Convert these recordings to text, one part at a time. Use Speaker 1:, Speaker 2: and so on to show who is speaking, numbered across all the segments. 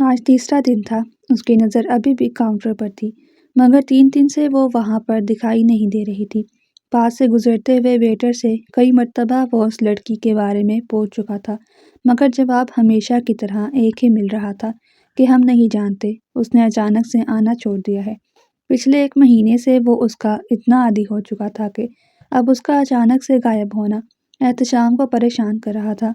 Speaker 1: آج تیسرا دن تھا۔ اس کی نظر ابھی بھی کاؤنٹر پر تھی، مگر 3 دن سے وہ وہاں پر دکھائی نہیں دے رہی تھی۔ پاس سے گزرتے ہوئے ویٹر سے کئی مرتبہ وہ اس لڑکی کے بارے میں پوچھ چکا تھا، مگر جواب ہمیشہ کی طرح ایک ہی مل رہا تھا کہ ہم نہیں جانتے۔ اس نے اچانک سے آنا چھوڑ دیا ہے۔ پچھلے 1 مہینے سے وہ اس کا اتنا عادی ہو چکا تھا کہ اب اس کا اچانک سے غائب ہونا احتشام کو پریشان کر رہا تھا۔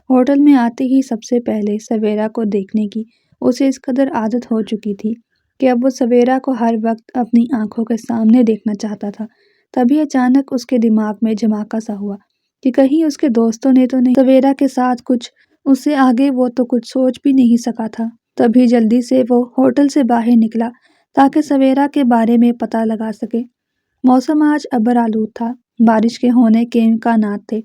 Speaker 1: ہوٹل میں آتے ہی سب سے پہلے سویرا کو دیکھنے کی اسے اس قدر عادت ہو چکی تھی کہ اب وہ سویرا کو ہر وقت اپنی آنکھوں کے سامنے دیکھنا چاہتا تھا۔ تبھی اچانک اس کے دماغ میں جھماکا سا ہوا کہ کہیں اس کے دوستوں نے تو نہیں سویرا کے ساتھ کچھ۔ اس سے آگے وہ تو کچھ سوچ بھی نہیں سکا تھا۔ تبھی جلدی سے وہ ہوٹل سے باہر نکلا تاکہ سویرا کے بارے میں پتہ لگا سکے۔ موسم آج ابر آلود تھا، بارش کے ہونے کے امکانات تھے۔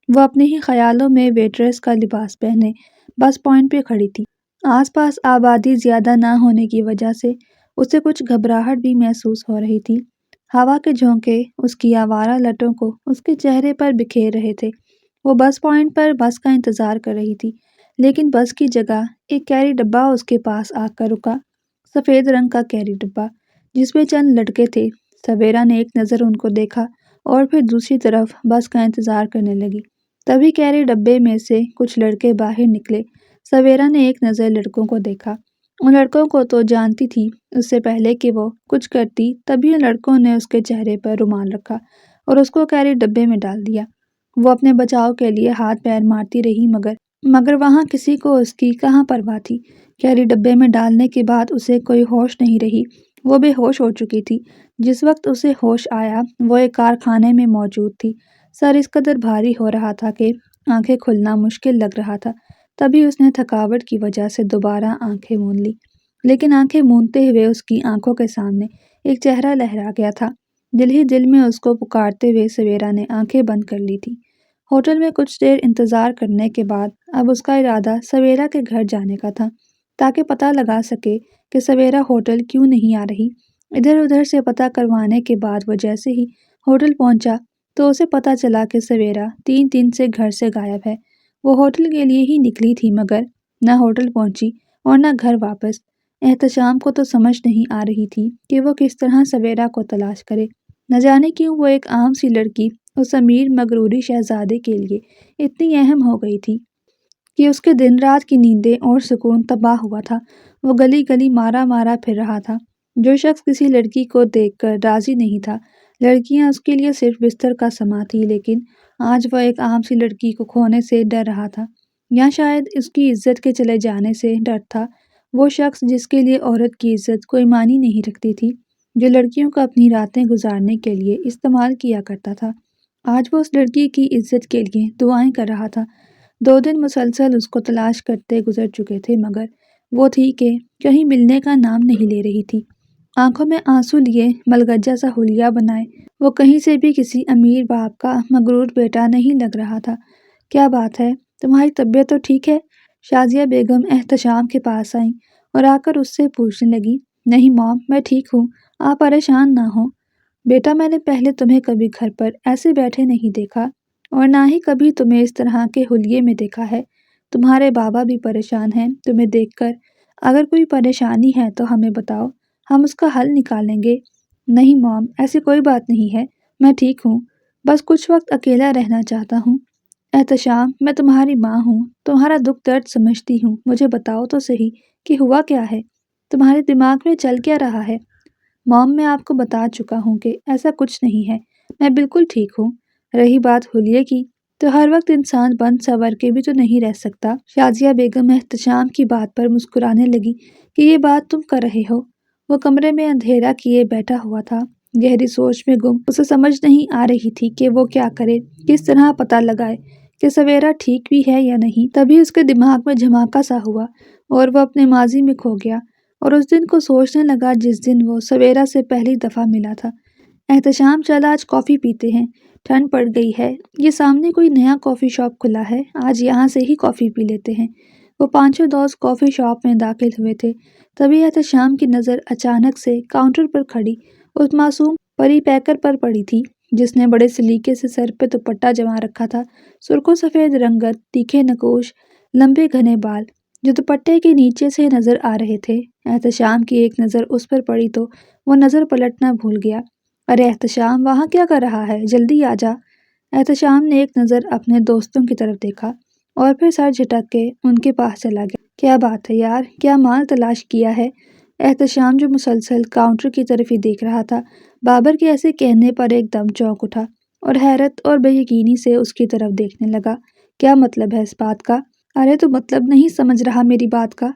Speaker 1: وہ اپنے ہی خیالوں میں ویٹریس کا لباس پہنے بس پوائنٹ پہ کھڑی تھی۔ آس پاس آبادی زیادہ نہ ہونے کی وجہ سے اسے کچھ گھبراہٹ بھی محسوس ہو رہی تھی۔ ہوا کے جھونکے اس کی آوارہ لٹوں کو اس کے چہرے پر بکھیر رہے تھے۔ وہ بس پوائنٹ پر بس کا انتظار کر رہی تھی، لیکن بس کی جگہ ایک کیری ڈبہ اس کے پاس آ کر رکا۔ سفید رنگ کا کیری ڈبہ جس میں چند لڑکے تھے۔ سویرا نے ایک نظر ان کو دیکھا اور پھر دوسری طرف بس کا انتظار کرنے لگی۔ تبھی کیری ڈبے میں سے کچھ لڑکے باہر نکلے۔ سویرا نے ایک نظر لڑکوں کو دیکھا۔ ان لڑکوں کو تو جانتی تھی۔ اس سے پہلے کہ وہ کچھ کرتی تبھی ان لڑکوں نے اس کے چہرے پر رومال رکھا اور اس کو کیری ڈبے میں ڈال دیا۔ وہ اپنے بچاؤ کے لیے ہاتھ پیر مارتی رہی مگر وہاں کسی کو اس کی کہاں پرواہ تھی۔ کیری ڈبے میں ڈالنے کے بعد اسے کوئی ہوش نہیں رہی۔ وہ بے ہوش ہو چکی تھی۔ جس وقت اسے ہوش آیا وہ ایک کارخانے میں موجود تھی۔ سر اس قدر بھاری ہو رہا تھا کہ آنکھیں کھلنا مشکل لگ رہا تھا۔ تبھی اس نے تھکاوٹ کی وجہ سے دوبارہ آنکھیں موند لی، لیکن آنکھیں موندتے ہوئے اس کی آنکھوں کے سامنے ایک چہرہ لہرا گیا تھا۔ دل ہی دل میں اس کو پکارتے ہوئے سویرا نے آنکھیں بند کر لی تھی۔ ہوٹل میں کچھ دیر انتظار کرنے کے بعد اب اس کا ارادہ سویرا کے گھر جانے کا تھا تاکہ پتہ لگا سکے کہ سویرا ہوٹل کیوں نہیں آ رہی۔ ادھر ادھر سے پتہ کروانے کے بعد وہ جیسے ہی ہوٹل پہنچا تو اسے پتہ چلا کہ سویرا 3 دن سے گھر سے غائب ہے۔ وہ ہوٹل کے لیے ہی نکلی تھی مگر نہ ہوٹل پہنچی اور نہ گھر واپس۔ احتشام کو تو سمجھ نہیں آ رہی تھی کہ وہ کس طرح سویرا کو تلاش کرے۔ نہ جانے کیوں وہ ایک عام سی لڑکی اس امیر مغروری شہزادے کے لیے اتنی اہم ہو گئی تھی کہ اس کے دن رات کی نیندیں اور سکون تباہ ہوا تھا۔ وہ گلی گلی مارا مارا پھر رہا تھا۔ جو شخص کسی لڑکی کو دیکھ کر راضی نہیں تھا، لڑکیاں اس کے لیے صرف بستر کا سامان تھی، لیکن آج وہ ایک عام سی لڑکی کو کھونے سے ڈر رہا تھا، یا شاید اس کی عزت کے چلے جانے سے ڈر تھا۔ وہ شخص جس کے لیے عورت کی عزت کوئی معنی نہیں رکھتی تھی، جو لڑکیوں کو اپنی راتیں گزارنے کے لیے استعمال کیا کرتا تھا، آج وہ اس لڑکی کی عزت کے لیے دعائیں کر رہا تھا۔ 2 دن مسلسل اس کو تلاش کرتے گزر چکے تھے مگر وہ تھی کہ کہیں ملنے کا نام نہیں لے رہی تھی۔ آنکھوں میں آنسو لیے ملگجہ سا حلیہ بنائے وہ کہیں سے بھی کسی امیر باپ کا مغرور بیٹا نہیں لگ رہا تھا۔ کیا بات ہے، تمہاری طبیعت تو ٹھیک ہے؟ شازیہ بیگم احتشام کے پاس آئیں اور آ کر اس سے پوچھنے لگی۔ نہیں موم، میں ٹھیک ہوں، آپ پریشان نہ ہوں۔ بیٹا میں نے پہلے تمہیں کبھی گھر پر ایسے بیٹھے نہیں دیکھا اور نہ ہی کبھی تمہیں اس طرح کے حلیے میں دیکھا ہے۔ تمہارے بابا بھی پریشان ہیں تمہیں دیکھ کر۔ اگر کوئی پریشانی ہے تو ہمیں بتاؤ، ہم اس کا حل نکالیں گے۔ نہیں موم، ایسی کوئی بات نہیں ہے، میں ٹھیک ہوں، بس کچھ وقت اکیلا رہنا چاہتا ہوں۔ احتشام، میں تمہاری ماں ہوں، تمہارا دکھ درد سمجھتی ہوں، مجھے بتاؤ تو صحیح کہ ہوا کیا ہے، تمہارے دماغ میں چل کیا رہا ہے؟ موم، میں آپ کو بتا چکا ہوں کہ ایسا کچھ نہیں ہے، میں بالکل ٹھیک ہوں۔ رہی بات حلیے کی، تو ہر وقت انسان بند سنور کے بھی تو نہیں رہ سکتا۔ شازیہ بیگم احتشام کی بات پر مسکرانے لگی کہ یہ بات تم کر رہے ہو۔ وہ کمرے میں اندھیرا کیے بیٹھا ہوا تھا، گہری سوچ میں گم۔ اسے سمجھ نہیں آ رہی تھی کہ وہ کیا کرے، کس طرح پتہ لگائے کہ سویرا ٹھیک بھی ہے یا نہیں۔ تبھی اس کے دماغ میں جھماکا سا ہوا اور وہ اپنے ماضی میں کھو گیا اور اس دن کو سوچنے لگا جس دن وہ سویرا سے پہلی دفعہ ملا تھا۔ احتشام، چل آج کافی پیتے ہیں، ٹھنڈ پڑ گئی ہے، یہ سامنے کوئی نیا کافی شاپ کھلا ہے، آج یہاں سے ہی کافی پی لیتے ہیں۔ وہ 5-6 دوست کافی شاپ میں داخل ہوئے تھے۔ تبھی احتشام کی نظر اچانک سے کاؤنٹر پر کھڑی اس معصوم پری پیکر پر پڑی تھی جس نے بڑے سلیقے سے سر پہ دوپٹہ جما رکھا تھا۔ سرخ و سفید رنگت، تیکھے نقوش، لمبے گھنے بال، جو دوپٹے کے نیچے سے نظر آ رہے تھے۔ احتشام کی ایک نظر اس پر پڑی تو وہ نظر پلٹنا بھول گیا۔ ارے احتشام، وہاں کیا کر رہا ہے؟ جلدی آ جا۔ احتشام نے ایک نظر اپنے دوستوں کی طرف دیکھا اور پھر سر جھٹک کے ان کے پاس چلا گیا۔ کیا بات ہے یار، کیا مال تلاش کیا ہے؟ احتشام، جو مسلسل کاؤنٹر کی طرف ہی دیکھ رہا تھا، بابر کے ایسے کہنے پر ایک دم چونک اٹھا اور حیرت اور بے یقینی سے اس کی طرف دیکھنے لگا۔ کیا مطلب ہے اس بات کا؟ ارے تو مطلب نہیں سمجھ رہا میری بات کا؟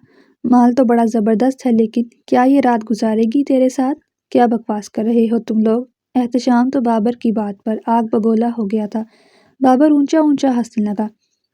Speaker 1: مال تو بڑا زبردست ہے، لیکن کیا یہ رات گزارے گی تیرے ساتھ؟ کیا بکواس کر رہے ہو تم لوگ؟ احتشام تو بابر کی بات پر آگ بگولا ہو گیا تھا۔ بابر اونچا اونچا ہنسنے لگا۔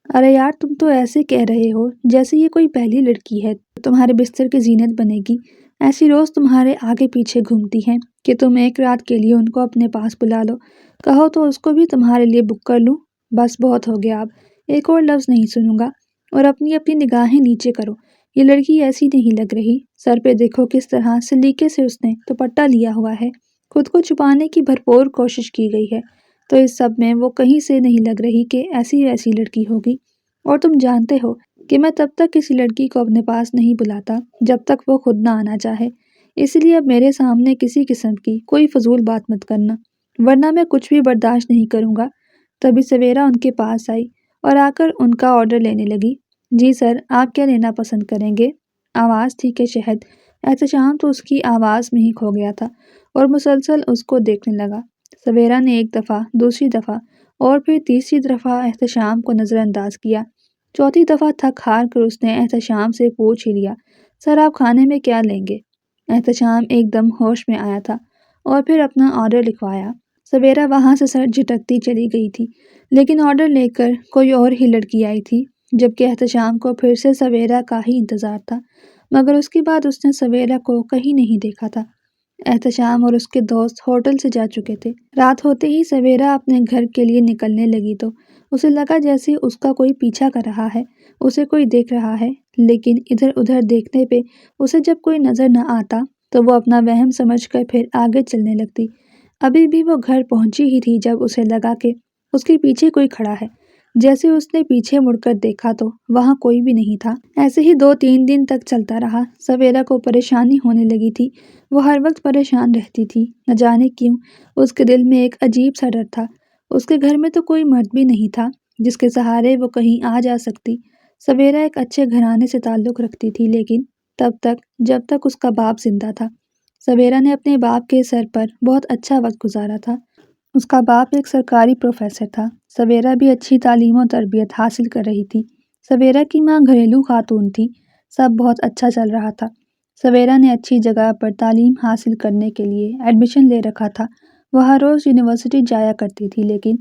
Speaker 1: ارے یار، تم تو ایسے کہہ رہے ہو جیسے یہ کوئی پہلی لڑکی ہے جو تمہارے بستر کی زینت بنے گی۔ ایسی روز تمہارے آگے پیچھے گھومتی ہیں کہ تم ایک رات کے لیے ان کو اپنے پاس بلا لو، کہو تو اس کو بھی تمہارے لیے بک کر لوں۔ بس بہت ہو گیا، اب ایک اور لفظ نہیں سنوں گا، اور اپنی نگاہیں نیچے کرو۔ یہ لڑکی ایسی نہیں لگ رہی، سر پہ دیکھو کس طرح سلیقے سے اس نے دوپٹہ لیا ہوا ہے، خود کو چھپانے کی بھرپور کوشش کی گئی ہے، تو اس سب میں وہ کہیں سے نہیں لگ رہی کہ ایسی ویسی لڑکی ہوگی۔ اور تم جانتے ہو کہ میں تب تک کسی لڑکی کو اپنے پاس نہیں بلاتا جب تک وہ خود نہ آنا چاہے، اس لیے اب میرے سامنے کسی قسم کی کوئی فضول بات مت کرنا، ورنہ میں کچھ بھی برداشت نہیں کروں گا۔ تبھی سویرا ان کے پاس آئی اور آ کر ان کا آرڈر لینے لگی۔ جی سر، آپ کیا لینا پسند کریں گے؟ آواز تھی کہ شہد۔ احتشام تو اس کی آواز میں ہی کھو گیا تھا اور مسلسل اس کو دیکھنے لگا۔ سویرا نے ایک دفعہ، دوسری دفعہ اور پھر تیسری دفعہ احتشام کو نظر انداز کیا۔ چوتھی دفعہ تھک ہار کر اس نے احتشام سے پوچھ ہی لیا، سر آپ کھانے میں کیا لیں گے؟ احتشام ایک دم ہوش میں آیا تھا اور پھر اپنا آرڈر لکھوایا۔ سویرا وہاں سے سر جھٹکتی چلی گئی تھی، لیکن آرڈر لے کر کوئی اور ہی لڑکی آئی تھی، جبکہ احتشام کو پھر سے سویرا کا ہی انتظار تھا، مگر اس کے بعد اس نے سویرا کو کہیں نہیں دیکھا تھا۔ احتشام اور اس کے دوست ہوٹل سے جا چکے تھے۔ رات ہوتے ہی سویرا اپنے گھر کے لیے نکلنے لگی تو اسے لگا جیسے اس کا کوئی پیچھا کر رہا ہے، اسے کوئی دیکھ رہا ہے، لیکن ادھر ادھر دیکھنے پہ اسے جب کوئی نظر نہ آتا تو وہ اپنا وہم سمجھ کر پھر آگے چلنے لگتی۔ ابھی بھی وہ گھر پہنچی ہی تھی جب اسے لگا کہ اس کے پیچھے کوئی کھڑا ہے۔ جیسے اس نے پیچھے مڑ کر دیکھا تو وہاں کوئی بھی نہیں تھا۔ ایسے ہی 2-3 دن تک چلتا رہا۔ سویرا کو پریشانی ہونے لگی تھی، وہ ہر وقت پریشان رہتی تھی، نہ جانے کیوں اس کے دل میں ایک عجیب سا ڈر تھا۔ اس کے گھر میں تو کوئی مرد بھی نہیں تھا جس کے سہارے وہ کہیں آ جا سکتی۔ سویرا ایک اچھے گھرانے سے تعلق رکھتی تھی، لیکن تب تک جب تک اس کا باپ زندہ تھا۔ سویرا نے اپنے باپ کے سر پر بہت اچھا وقت گزارا تھا۔ اس کا باپ ایک سرکاری پروفیسر تھا۔ سویرا بھی اچھی تعلیم و تربیت حاصل کر رہی تھی۔ سویرا کی ماں گھریلو خاتون تھی۔ سب بہت اچھا چل رہا تھا۔ سویرا نے اچھی جگہ پر تعلیم حاصل کرنے کے لیے ایڈمیشن لے رکھا تھا۔ وہ ہر روز یونیورسٹی جایا کرتی تھی، لیکن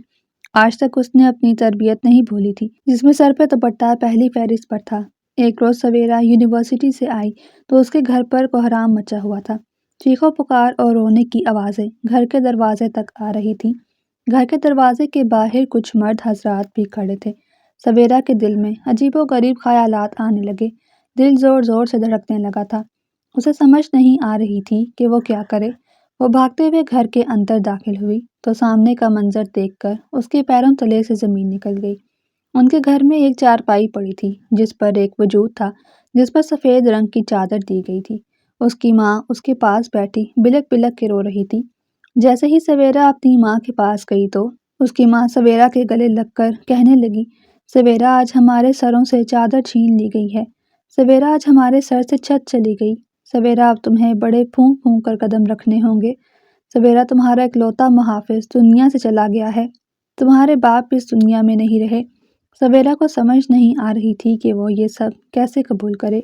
Speaker 1: آج تک اس نے اپنی تربیت نہیں بھولی تھی، جس میں سر پہ دوپٹہ پہلی فہرست پر تھا۔ ایک روز سویرا یونیورسٹی سے آئی تو اس کے گھر پر کوہرام مچا ہوا تھا۔ چیخو پکار اور رونے کی آوازیں گھر کے دروازے تک آ رہی تھیں۔ گھر کے دروازے کے باہر کچھ مرد حضرات بھی کھڑے تھے۔ سویرا کے دل میں عجیب و غریب خیالات آنے لگے۔ دل زور زور سے دھڑکنے لگا تھا۔ اسے سمجھ نہیں آ رہی تھی کہ وہ کیا کرے۔ وہ بھاگتے ہوئے گھر کے اندر داخل ہوئی تو سامنے کا منظر دیکھ کر اس کے پیروں تلے سے زمین نکل گئی۔ ان کے گھر میں ایک چارپائی پڑی تھی جس پر ایک وجود تھا، جس پر سفید رنگ کی چادر دی گئی تھی۔ اس کی ماں اس کے پاس بیٹھی بلک بلک کے رو رہی تھی۔ جیسے ہی سویرا اپنی ماں کے پاس گئی تو اس کی ماں سویرا کے گلے لگ کر کہنے لگی، سویرا آج ہمارے سروں سے چادر چھین لی گئی ہے۔ سویرا آج ہمارے سر سے چھت چلی گئی۔ سویرا اب تمہیں بڑے پھونک پھونک کر قدم رکھنے ہوں گے۔ سویرا تمہارا اکلوتا محافظ دنیا سے چلا گیا ہے۔ تمہارے باپ اس دنیا میں نہیں رہے۔ سویرا کو سمجھ نہیں آ رہی تھی کہ وہ یہ سب کیسے قبول کرے۔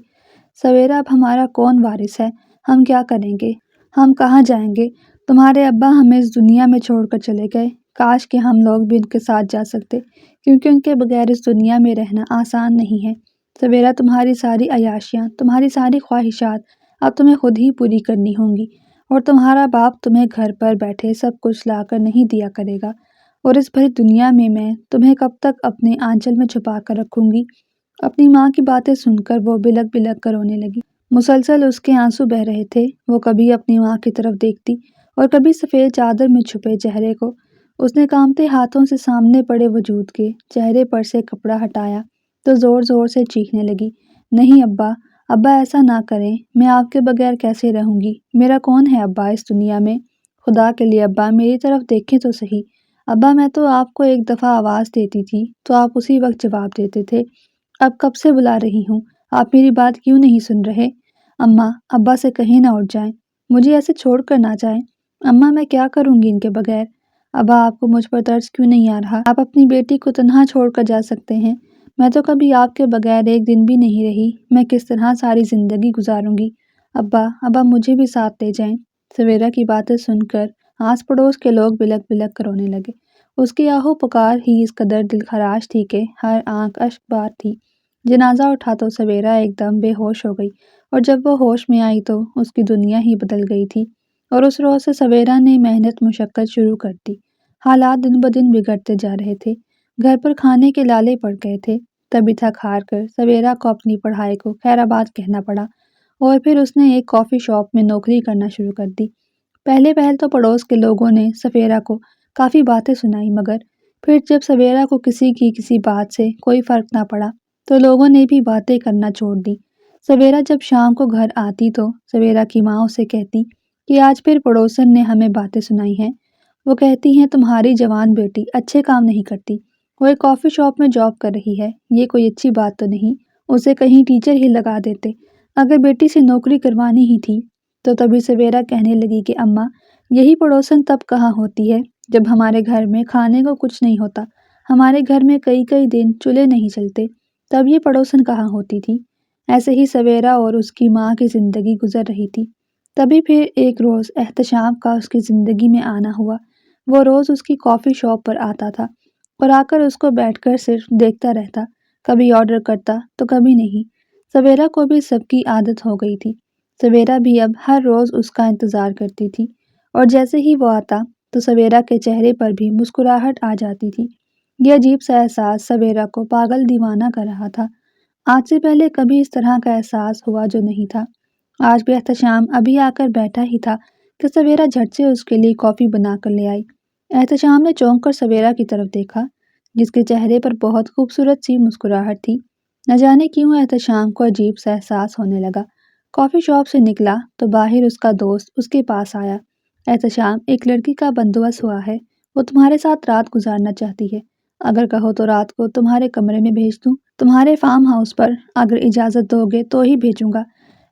Speaker 1: سویرا، اب ہمارا کون وارث ہے؟ ہم کیا کریں گے؟ ہم کہاں جائیں گے؟ تمہارے ابا ہمیں اس دنیا میں چھوڑ کر چلے گئے۔ کاش کہ ہم لوگ بھی ان کے ساتھ جا سکتے، کیونکہ ان کے بغیر اس دنیا میں رہنا آسان نہیں ہے۔ سویرا، تمہاری ساری عیاشیاں، تمہاری ساری خواہشات اب تمہیں خود ہی پوری کرنی ہوں گی، اور تمہارا باپ تمہیں گھر پر بیٹھے سب کچھ لا کر نہیں دیا کرے گا، اور اس بھری دنیا میں تمہیں کب تک اپنے آنچل میں چھپا کر رکھوں گی۔ اپنی ماں کی باتیں سن کر وہ بلک بلک کر رونے لگی۔ مسلسل اس کے آنسو بہہ رہے تھے۔ وہ کبھی اپنی ماں کی طرف دیکھتی اور کبھی سفید چادر میں چھپے چہرے کو۔ اس نے کانپتے ہاتھوں سے سامنے پڑے وجود کے چہرے پر سے کپڑا ہٹایا تو زور زور سے چیخنے لگی، نہیں ابا، ابا ایسا نہ کریں، میں آپ کے بغیر کیسے رہوں گی؟ میرا کون ہے ابا اس دنیا میں؟ خدا کے لیے ابا میری طرف دیکھیں تو صحیح۔ ابا میں تو آپ کو ایک دفعہ آواز دیتی تھی تو آپ اسی وقت جواب دیتے تھے۔ اب کب سے بلا رہی ہوں، آپ میری بات کیوں نہیں سن رہے؟ اماں، ابا سے کہیں نہ اٹھ جائیں، مجھے ایسے چھوڑ کر نہ جائیں۔ اماں میں کیا کروں گی ان کے بغیر؟ ابا آپ کو مجھ پر ترس کیوں نہیں آ رہا؟ آپ اپنی بیٹی کو تنہا چھوڑ کر جا سکتے ہیں، میں تو کبھی آپ کے بغیر ایک دن بھی نہیں رہی، میں کس طرح ساری زندگی گزاروں گی؟ ابا، ابا مجھے بھی ساتھ لے جائیں۔ سویرا کی باتیں سن کر آس پڑوس کے لوگ بلک بلک کر رونے لگے۔ اس کی آہو پکار ہی اس قدر دل خراش تھی کہ ہر آنکھ اشک بار تھی۔ جنازہ اٹھا تو سویرا ایک دم بے ہوش ہو گئی، اور جب وہ ہوش میں آئی تو اس کی دنیا ہی بدل گئی تھی، اور اس روز سے سویرا نے محنت مشقت شروع کر دی۔ حالات دن بدن بگڑتے جا رہے تھے، گھر پر کھانے کے لالے پڑ گئے تھے۔ تبھی تھک ہار کر سویرا کو اپنی پڑھائی کو خیر آباد کہنا پڑا، اور پھر اس نے ایک کافی شاپ میں نوکری کرنا شروع کر دی۔ پہلے تو پڑوس کے لوگوں نے سویرا کو کافی باتیں سنائی، مگر پھر جب سویرا کو کسی بات سے کوئی فرق نہ پڑا تو لوگوں نے بھی باتیں کرنا چھوڑ دی۔ سویرا جب شام کو گھر آتی تو سویرا کی ماں اسے کہتی کہ آج پھر پڑوسن نے ہمیں باتیں سنائی ہیں۔ وہ کہتی ہیں تمہاری جوان بیٹی اچھے کام نہیں کرتی، وہ ایک کافی شاپ میں جاب کر رہی ہے، یہ کوئی اچھی بات تو نہیں، اسے کہیں ٹیچر ہی لگا دیتے، اگر بیٹی سے نوکری کروانی ہی تھی۔ تو تبھی سویرا کہنے لگی کہ اماں، یہی پڑوسن تب کہاں ہوتی ہے جب ہمارے گھر میں کھانے کو کچھ نہیں ہوتا، ہمارے گھر میں کئی دن چولہے نہیں چلتے، تب یہ پڑوسن کہاں ہوتی تھی۔ ایسے ہی سویرا اور اس کی ماں کی زندگی گزر رہی تھی۔ تبھی پھر ایک روز احتشام کا اس کی زندگی میں آنا ہوا۔ وہ روز اس کی کافی شاپ پر آتا تھا اور آ کر اس کو بیٹھ کر صرف دیکھتا رہتا، کبھی آرڈر کرتا تو کبھی نہیں۔ سویرا کو بھی سب کی عادت ہو گئی تھی، سویرا بھی اب ہر روز اس کا انتظار کرتی تھی، اور جیسے ہی وہ آتا تو سویرا کے چہرے پر بھی مسکراہٹ آ جاتی تھی۔ یہ عجیب سا احساس سویرا کو پاگل دیوانہ کر رہا تھا۔ آج سے پہلے کبھی اس طرح کا احساس ہوا جو نہیں تھا۔ آج بھی احتشام ابھی آ کر بیٹھا ہی تھا کہ سویرا جھٹ سے اس کے لیے کافی بنا کر لے آئی۔ احتشام نے چونک کر سویرا کی طرف دیکھا، جس کے چہرے پر بہت خوبصورت سی مسکراہٹ تھی۔ نہ جانے کیوں احتشام کو عجیب سا احساس ہونے لگا۔ کافی شاپ سے نکلا تو باہر اس کا دوست اس کے پاس آیا۔ احتشام، ایک لڑکی کا بندوبست ہوا ہے، وہ تمہارے ساتھ رات گزارنا چاہتی ہے، اگر کہو تو رات کو تمہارے کمرے میں بھیج دوں، تمہارے فارم ہاؤس پر، اگر اجازت دو گے تو ہی بھیجوں گا۔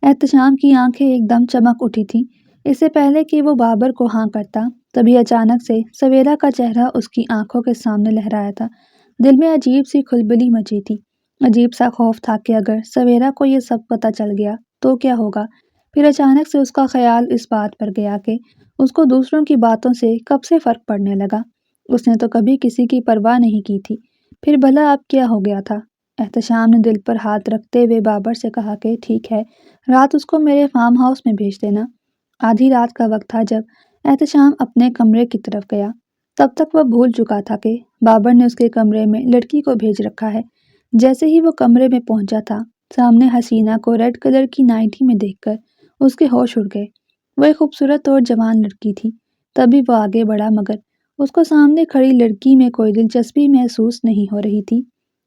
Speaker 1: احتشام کی آنکھیں ایک دم چمک اٹھی تھیں۔ اس سے پہلے کہ وہ بابر کو ہاں کرتا، تبھی اچانک سے سویرا کا چہرہ اس کی آنکھوں کے سامنے لہرایا تھا۔ دل میں عجیب سی کھلبلی مچی تھی، عجیب سا خوف تھا کہ اگر سویرا کو یہ سب پتہ چل گیا تو کیا ہوگا۔ پھر اچانک سے اس کا خیال اس بات پر گیا کہ اس کو دوسروں کی باتوں سے کب سے فرق پڑنے لگا۔ اس نے تو کبھی کسی کی پرواہ نہیں کی تھی، پھر بھلا اب کیا ہو گیا تھا؟ احتشام نے دل پر ہاتھ رکھتے ہوئے بابر سے کہا کہ ٹھیک ہے، رات اس کو میرے فارم ہاؤس میں بھیج دینا۔ آدھی رات کا وقت تھا جب احتشام اپنے کمرے کی طرف گیا۔ تب تک وہ بھول چکا تھا کہ بابر نے اس کے کمرے میں لڑکی کو بھیج رکھا ہے۔ جیسے ہی وہ کمرے میں پہنچا تھا، سامنے حسینہ کو ریڈ کلر کی نائٹی میں دیکھ کر اس کے ہوش اڑ گئے۔ وہ ایک خوبصورت اور جوان لڑکی تھی۔ تبھی وہ آگے بڑھا، مگر اس کو سامنے کھڑی لڑکی میں کوئی دلچسپی محسوس نہیں ہو رہی تھی۔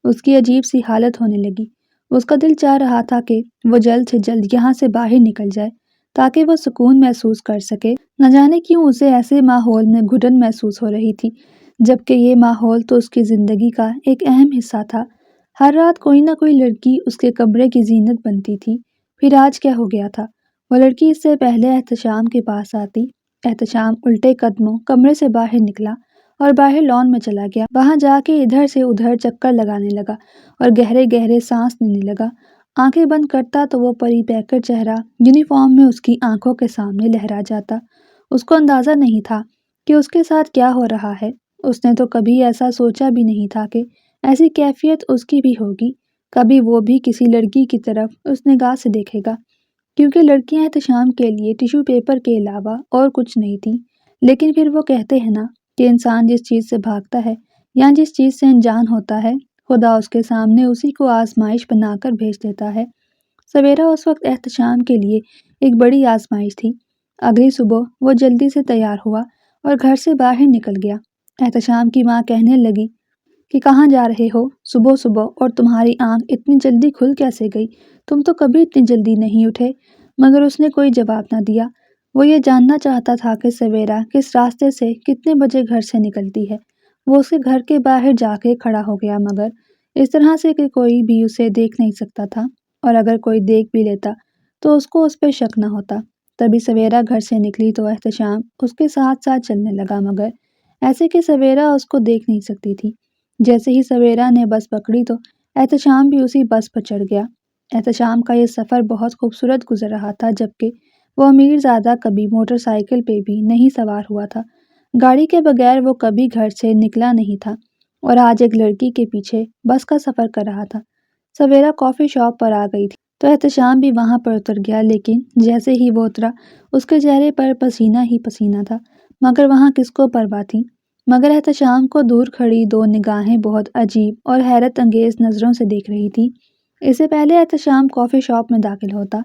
Speaker 1: اس کی عجیب سی حالت ہونے لگی۔ اس کا دل چاہ رہا تھا کہ وہ جلد سے جلد یہاں سے باہر نکل جائے تاکہ وہ سکون محسوس کر سکے۔ نہ جانے کیوں اسے ایسے ماحول میں گھٹن محسوس ہو رہی تھی، جبکہ یہ ماحول تو اس کی زندگی کا ایک اہم حصہ تھا۔ ہر رات کوئی نہ کوئی لڑکی اس کے کمرے کی زینت بنتی تھی، پھر آج کیا ہو گیا تھا؟ وہ لڑکی اس سے پہلے احتشام کے پاس آتی۔ احتشام الٹے قدموں کمرے سے باہر نکلا اور باہر لان میں چلا گیا۔ وہاں جا کے ادھر سے ادھر چکر لگانے لگا اور گہرے گہرے سانس لینے لگا۔ آنکھیں بند کرتا تو وہ پری پیکر چہرہ یونیفارم میں اس کی آنکھوں کے سامنے لہرا جاتا۔ اس کو اندازہ نہیں تھا کہ اس کے ساتھ کیا ہو رہا ہے۔ اس نے تو کبھی ایسا سوچا بھی نہیں تھا کہ ایسی کیفیت اس کی بھی ہوگی، کبھی وہ بھی کسی لڑکی کی طرف اس نگاہ سے دیکھے گا، کیونکہ لڑکیاں احتشام کے لیے ٹیشو پیپر کے علاوہ اور کچھ نہیں تھیں۔ لیکن پھر وہ کہتے ہیں نا کہ انسان جس چیز سے بھاگتا ہے یا جس چیز سے انجان ہوتا ہے، خدا اس کے سامنے اسی کو آزمائش بنا کر بھیج دیتا ہے۔ سویرا اس وقت احتشام کے لیے ایک بڑی آزمائش تھی۔ اگلی صبح وہ جلدی سے تیار ہوا اور گھر سے باہر نکل گیا۔ احتشام کی ماں کہنے لگی، کہ کہاں جا رہے ہو صبح صبح، اور تمہاری آنکھ اتنی جلدی کھل کیسے گئی؟ تم تو کبھی اتنی جلدی نہیں اٹھے۔ مگر اس نے کوئی جواب نہ دیا۔ وہ یہ جاننا چاہتا تھا کہ سویرا کس راستے سے کتنے بجے گھر سے نکلتی ہے۔ وہ اس کے گھر کے باہر جا کے کھڑا ہو گیا، مگر اس طرح سے کہ کوئی بھی اسے دیکھ نہیں سکتا تھا، اور اگر کوئی دیکھ بھی لیتا تو اس کو اس پہ شک نہ ہوتا۔ تبھی سویرا گھر سے نکلی تو احتشام اس کے ساتھ ساتھ چلنے لگا، مگر ایسے کہ سویرا اس کو دیکھ نہیں سکتی تھی۔ جیسے ہی سویرا نے بس پکڑی تو احتشام بھی اسی بس پر چڑھ گیا۔ احتشام کا یہ سفر بہت خوبصورت گزر رہا تھا، جبکہ وہ امیر زادہ کبھی موٹر سائیکل پہ بھی نہیں سوار ہوا تھا۔ گاڑی کے بغیر وہ کبھی گھر سے نکلا نہیں تھا، اور آج ایک لڑکی کے پیچھے بس کا سفر کر رہا تھا۔ سویرا کافی شاپ پر آ گئی تھی تو احتشام بھی وہاں پر اتر گیا، لیکن جیسے ہی وہ اترا اس کے چہرے پر پسینہ ہی پسینہ تھا، مگر وہاں کس کو پرواہ تھی؟ مگر احتشام کو دور کھڑی دو نگاہیں بہت عجیب اور حیرت انگیز نظروں سے دیکھ رہی تھی۔ اس سے پہلے احتشام کافی شاپ میں داخل ہوتا،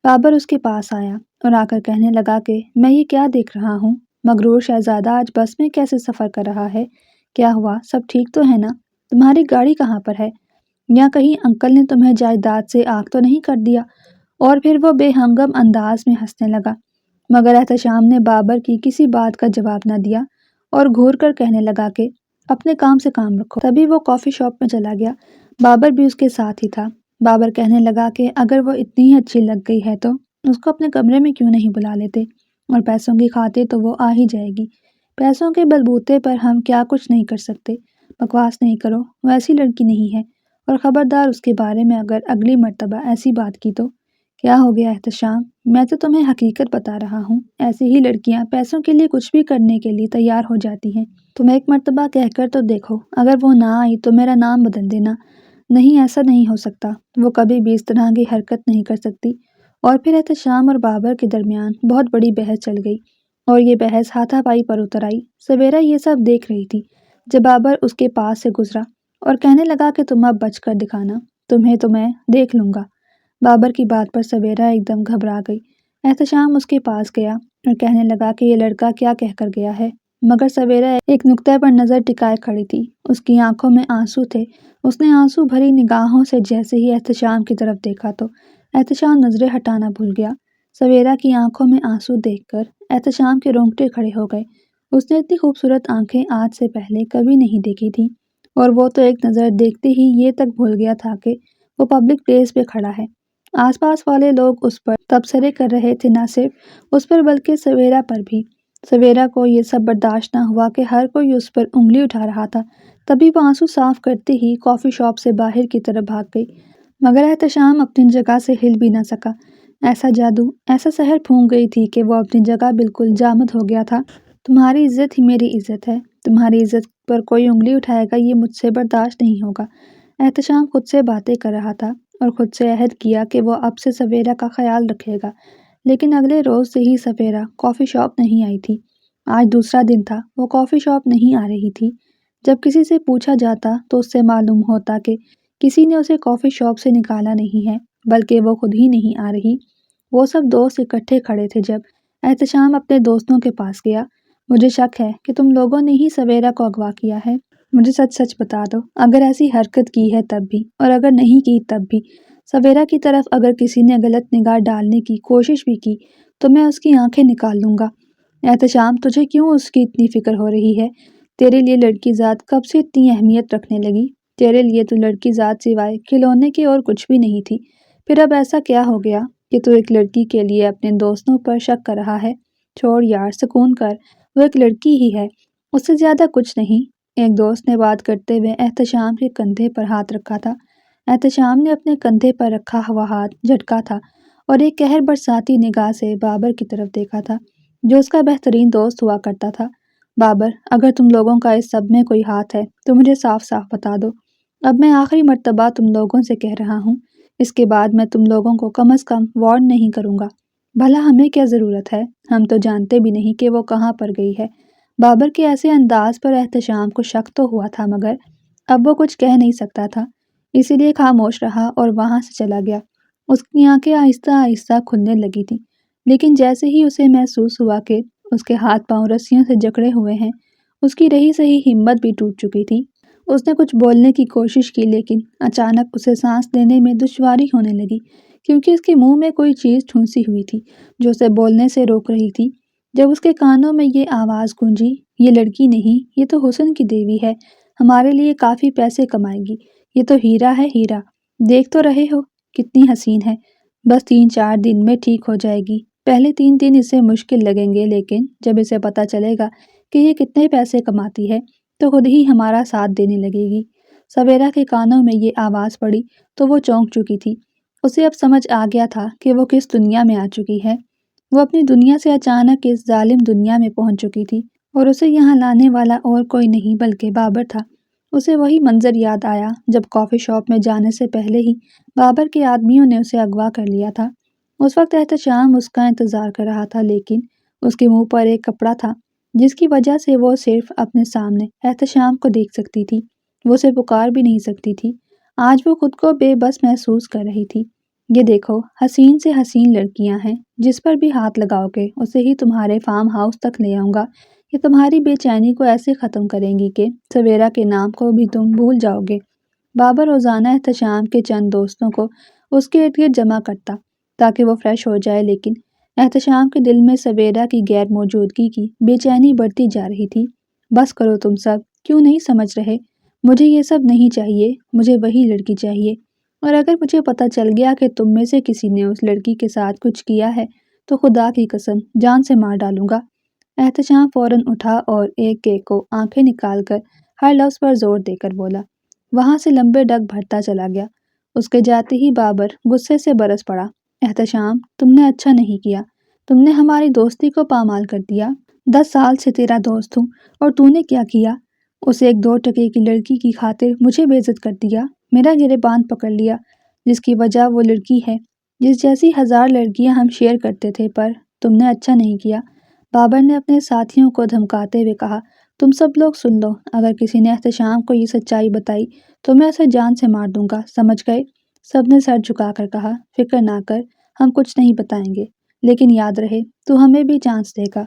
Speaker 1: بابر اس کے پاس آیا اور آ کر کہنے لگا کہ میں یہ کیا دیکھ رہا ہوں؟ مغرور شہزادہ آج بس میں کیسے سفر کر رہا ہے؟ کیا ہوا؟ سب ٹھیک تو ہے نا؟ تمہاری گاڑی کہاں پر ہے؟ یا کہیں انکل نے تمہیں جائیداد سے آگ تو نہیں کر دیا؟ اور پھر وہ بے ہنگم انداز میں ہنسنے لگا، مگر احتشام نے بابر کی کسی بات کا جواب نہ دیا اور گھور کر کہنے لگا کہ اپنے کام سے کام رکھو۔ تبھی وہ کافی شاپ میں چلا گیا، بابر بھی اس کے ساتھ ہی تھا۔ بابر کہنے لگا کہ اگر وہ اتنی ہی اچھی لگ گئی ہے تو اس کو اپنے کمرے میں کیوں نہیں بلا لیتے، اور پیسوں کی خاطر تو وہ آ ہی جائے گی۔ پیسوں کے بلبوتے پر ہم کیا کچھ نہیں کر سکتے۔ بکواس نہیں کرو، وہ ایسی لڑکی نہیں ہے، اور خبردار اس کے بارے میں اگر اگلی مرتبہ ایسی بات کی تو۔ کیا ہو گیا احتشام؟ میں تو تمہیں حقیقت بتا رہا ہوں، ایسی ہی لڑکیاں پیسوں کے لیے کچھ بھی کرنے کے لیے تیار ہو جاتی ہیں۔ تم ایک مرتبہ کہہ کر تو دیکھو، اگر وہ نہ آئی تو میرا نام بدل دینا۔ نہیں، ایسا نہیں ہو سکتا، وہ کبھی بھی اس طرح کی حرکت نہیں کر سکتی۔ اور پھر احتشام اور بابر کے درمیان بہت بڑی بحث چل گئی، اور یہ بحث ہاتھا پائی پر اتر آئی۔ سویرا یہ سب دیکھ رہی تھی جب بابر اس کے پاس سے گزرا اور کہنے لگا کہ تم اب بچ کر دکھانا، تمہیں تو میں دیکھ لوں گا۔ بابر کی بات پر سویرا ایک دم گھبرا گئی۔ احتشام اس کے پاس گیا اور کہنے لگا کہ یہ لڑکا کیا کہہ کر گیا ہے، مگر سویرا ایک نقطے پر نظر ٹکائے کھڑی تھی۔ اس کی آنکھوں میں آنسو تھے۔ اس نے آنسو بھری نگاہوں سے جیسے ہی احتشام کی طرف دیکھا تو احتشام نظریں ہٹانا بھول گیا۔ سویرا کی آنکھوں میں آنسو دیکھ کر احتشام کے رونگٹے کھڑے ہو گئے۔ اس نے اتنی خوبصورت آنکھیں آج سے پہلے کبھی نہیں دیکھی تھیں، اور وہ تو ایک نظر دیکھتے ہی یہ تک بھول گیا تھا کہ وہ پبلک پلیس پہ کھڑا ہے۔ آس پاس والے لوگ اس پر تبصرے کر رہے تھے، نہ صرف اس پر بلکہ سویرا پر بھی۔ سویرا کو یہ سب برداشت نہ ہوا کہ ہر کوئی اس پر انگلی اٹھا رہا تھا۔ تبھی وہ آنسو صاف کرتے ہی کافی شاپ سے باہر کی طرف بھاگ گئی، مگر احتشام اپنی جگہ سے ہل بھی نہ سکا۔ ایسا جادو، ایسا سحر پھونک گئی تھی کہ وہ اپنی جگہ بالکل جامد ہو گیا تھا۔ تمہاری عزت ہی میری عزت ہے، تمہاری عزت پر کوئی انگلی اٹھائے گا یہ مجھ سے برداشت نہیں ہوگا۔ احتشام خود سے باتیں کر رہا تھا اور خود سے عہد کیا کہ وہ اب سے سویرا کا خیال رکھے گا، لیکن اگلے روز سے ہی سویرا کافی شاپ نہیں آئی تھی۔ آج دوسرا دن تھا، وہ کافی شاپ نہیں آ رہی تھی۔ جب کسی سے پوچھا جاتا تو اس سے معلوم ہوتا کہ کسی نے اسے کافی شاپ سے نکالا نہیں ہے، بلکہ وہ خود ہی نہیں آ رہی۔ وہ سب دوست اکٹھے کھڑے تھے جب احتشام اپنے دوستوں کے پاس گیا۔ مجھے شک ہے کہ تم لوگوں نے ہی سویرا کو اغوا کیا ہے، مجھے سچ سچ بتا دو، اگر ایسی حرکت کی ہے تب بھی، اور اگر نہیں کی تب بھی۔ سویرا کی طرف اگر کسی نے غلط نگاہ ڈالنے کی کوشش بھی کی تو میں اس کی آنکھیں نکال لوں گا۔ احتشام، تجھے کیوں اس کی اتنی فکر ہو رہی ہے؟ تیرے لیے لڑکی ذات کب سے اتنی اہمیت رکھنے لگی؟ تیرے لیے تو لڑکی ذات سوائے کھلونے کے اور کچھ بھی نہیں تھی۔ پھر اب ایسا کیا ہو گیا کہ تو ایک لڑکی کے لیے اپنے دوستوں پر شک کر رہا ہے؟ چھوڑ یار، سکون کر، وہ ایک لڑکی ہی ہے، اس سے زیادہ کچھ نہیں۔ ایک دوست نے بات کرتے ہوئے احتشام کے کندھے پر ہاتھ رکھا تھا۔ احتشام نے اپنے کندھے پر رکھا ہوا ہاتھ جھٹکا تھا اور ایک قہر برساتی نگاہ سے بابر کی طرف دیکھا تھا، جو اس کا بہترین دوست ہوا کرتا تھا۔ بابر، اگر تم لوگوں کا اس سب میں کوئی ہاتھ ہے تو مجھے صاف صاف بتا دو۔ اب میں آخری مرتبہ تم لوگوں سے کہہ رہا ہوں، اس کے بعد میں تم لوگوں کو کم از کم وارن نہیں کروں گا۔ بھلا ہمیں کیا ضرورت ہے؟ ہم تو جانتے بھی نہیں کہ وہ کہاں پر گئی ہے۔ بابر کے ایسے انداز پر احتشام کو شک تو ہوا تھا، مگر اب وہ کچھ کہہ نہیں سکتا تھا، اسی لیے خاموش رہا اور وہاں سے چلا گیا۔ اس کی آنکھیں آہستہ آہستہ کھلنے لگی تھیں، لیکن جیسے ہی اسے محسوس ہوا کہ اس کے ہاتھ پاؤں رسیوں سے جکڑے ہوئے ہیں، اس کی رہی سہی ہمت بھی ٹوٹ چکی تھی۔ اس نے کچھ بولنے کی کوشش کی لیکن اچانک اسے سانس لینے میں دشواری ہونے لگی کیونکہ اس کے منہ میں کوئی چیز ٹھونسی ہوئی تھی جو اسے بولنے سے روک رہی تھی۔ جب اس کے کانوں میں یہ آواز گونجی، یہ لڑکی نہیں، یہ تو حسن کی دیوی ہے، ہمارے لیے کافی پیسے کمائے گی، یہ تو ہیرا ہے، ہیرا، دیکھ تو رہے ہو کتنی حسین ہے، بس 3-4 دن میں ٹھیک ہو جائے گی۔ پہلے 3 دن اسے مشکل لگیں گے لیکن جب اسے پتہ چلے گا کہ یہ کتنے پیسے کماتی ہے تو خود ہی ہمارا ساتھ دینے لگے گی۔ سویرا کے کانوں میں یہ آواز پڑی تو وہ چونک چکی تھی۔ اسے اب سمجھ آ گیا تھا کہ وہ کس دنیا میں آ چکی ہے۔ وہ اپنی دنیا سے اچانک اس ظالم دنیا میں پہنچ چکی تھی اور اسے یہاں لانے والا اور کوئی نہیں بلکہ بابر تھا۔ اسے وہی منظر یاد آیا جب کافی شاپ میں جانے سے پہلے ہی بابر کے آدمیوں نے اسے اغوا کر لیا تھا۔ اس وقت احتشام اس کا انتظار کر رہا تھا لیکن اس کے منہ پر ایک کپڑا تھا جس کی وجہ سے وہ صرف اپنے سامنے احتشام کو دیکھ سکتی تھی، وہ اسے پکار بھی نہیں سکتی تھی۔ آج وہ خود کو بے بس محسوس کر رہی تھی۔ یہ دیکھو، حسین سے حسین لڑکیاں ہیں، جس پر بھی ہاتھ لگاؤ گے اسے ہی تمہارے فارم ہاؤس تک لے آؤں گا۔ یہ تمہاری بے چینی کو ایسے ختم کریں گی کہ سویرا کے نام کو بھی تم بھول جاؤ گے۔ بابر روزانہ احتشام کے چند دوستوں کو اس کے ارد گرد جمع کرتا تاکہ وہ فریش ہو جائے لیکن احتشام کے دل میں سویرا کی غیر موجودگی کی بے چینی بڑھتی جا رہی تھی۔ بس کرو تم سب، کیوں نہیں سمجھ رہے؟ مجھے یہ سب نہیں چاہیے، مجھے وہی لڑکی چاہیے، اور اگر مجھے پتہ چل گیا کہ تم میں سے کسی نے اس لڑکی کے ساتھ کچھ کیا ہے تو خدا کی قسم جان سے مار ڈالوں گا۔ احتشام فوراً اٹھا اور ایک ایک کو آنکھیں نکال کر ہر لفظ پر زور دے کر بولا۔ وہاں سے لمبے ڈگ بھرتا چلا گیا۔ اس کے جاتے ہی بابر غصے سے برس پڑا۔ احتشام، تم نے اچھا نہیں کیا، تم نے ہماری دوستی کو پامال کر دیا۔ 10 سال سے تیرا دوست ہوں اور تو نے کیا کیا؟ اس ایک 2 ٹکے کی لڑکی کی خاطر مجھے بے عزت کر دیا، میرا گریبان پکڑ لیا، جس کی وجہ وہ لڑکی ہے جس جیسی 1000 لڑکیاں ہم شیئر کرتے تھے، پر تم نے اچھا نہیں کیا۔ بابر نے اپنے ساتھیوں کو دھمکاتے ہوئے کہا، تم سب لوگ سن لو، اگر کسی نے احتشام کو یہ سچائی بتائی تو میں اسے جان سے مار دوں گا، سمجھ گئے؟ سب نے سر جھکا کر کہا، فکر نہ کر، ہم کچھ نہیں بتائیں گے، لیکن یاد رہے تو ہمیں بھی چانس دے گا،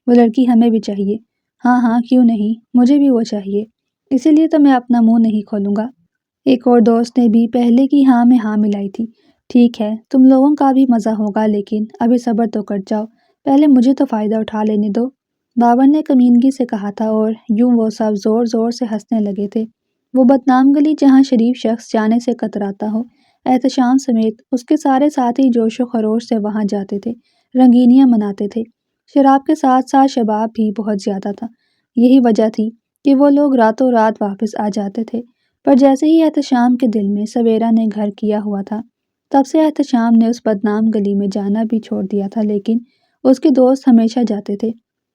Speaker 1: وہ لڑکی ہمیں بھی چاہیے۔ ہاں ہاں، کیوں نہیں، مجھے بھی وہ چاہیے، اسی لیے تو میں اپنا منہ نہیں کھولوں گا۔ ایک اور دوست نے بھی پہلے کی ہاں میں ہاں ملائی تھی۔ ٹھیک ہے، تم لوگوں کا بھی مزہ ہوگا لیکن ابھی صبر تو کر جاؤ، پہلے مجھے تو فائدہ اٹھا لینے دو، بابر نے کمینگی سے کہا تھا، اور یوں وہ سب زور زور سے ہنسنے لگے تھے۔ وہ بدنام گلی جہاں شریف شخص جانے سے کتراتا ہو، احتشام سمیت اس کے سارے ساتھی جوش و خروش سے وہاں جاتے تھے، رنگینیاں مناتے تھے۔ شراب کے ساتھ ساتھ شباب بھی بہت زیادہ تھا، یہی وجہ تھی کہ وہ لوگ راتوں رات واپس آ جاتے تھے۔ پر جیسے ہی احتشام کے دل میں سویرا نے گھر کیا ہوا تھا، تب سے احتشام نے اس بدنام گلی میں جانا بھی چھوڑ دیا تھا، لیکن اس کے دوست ہمیشہ جاتے تھے۔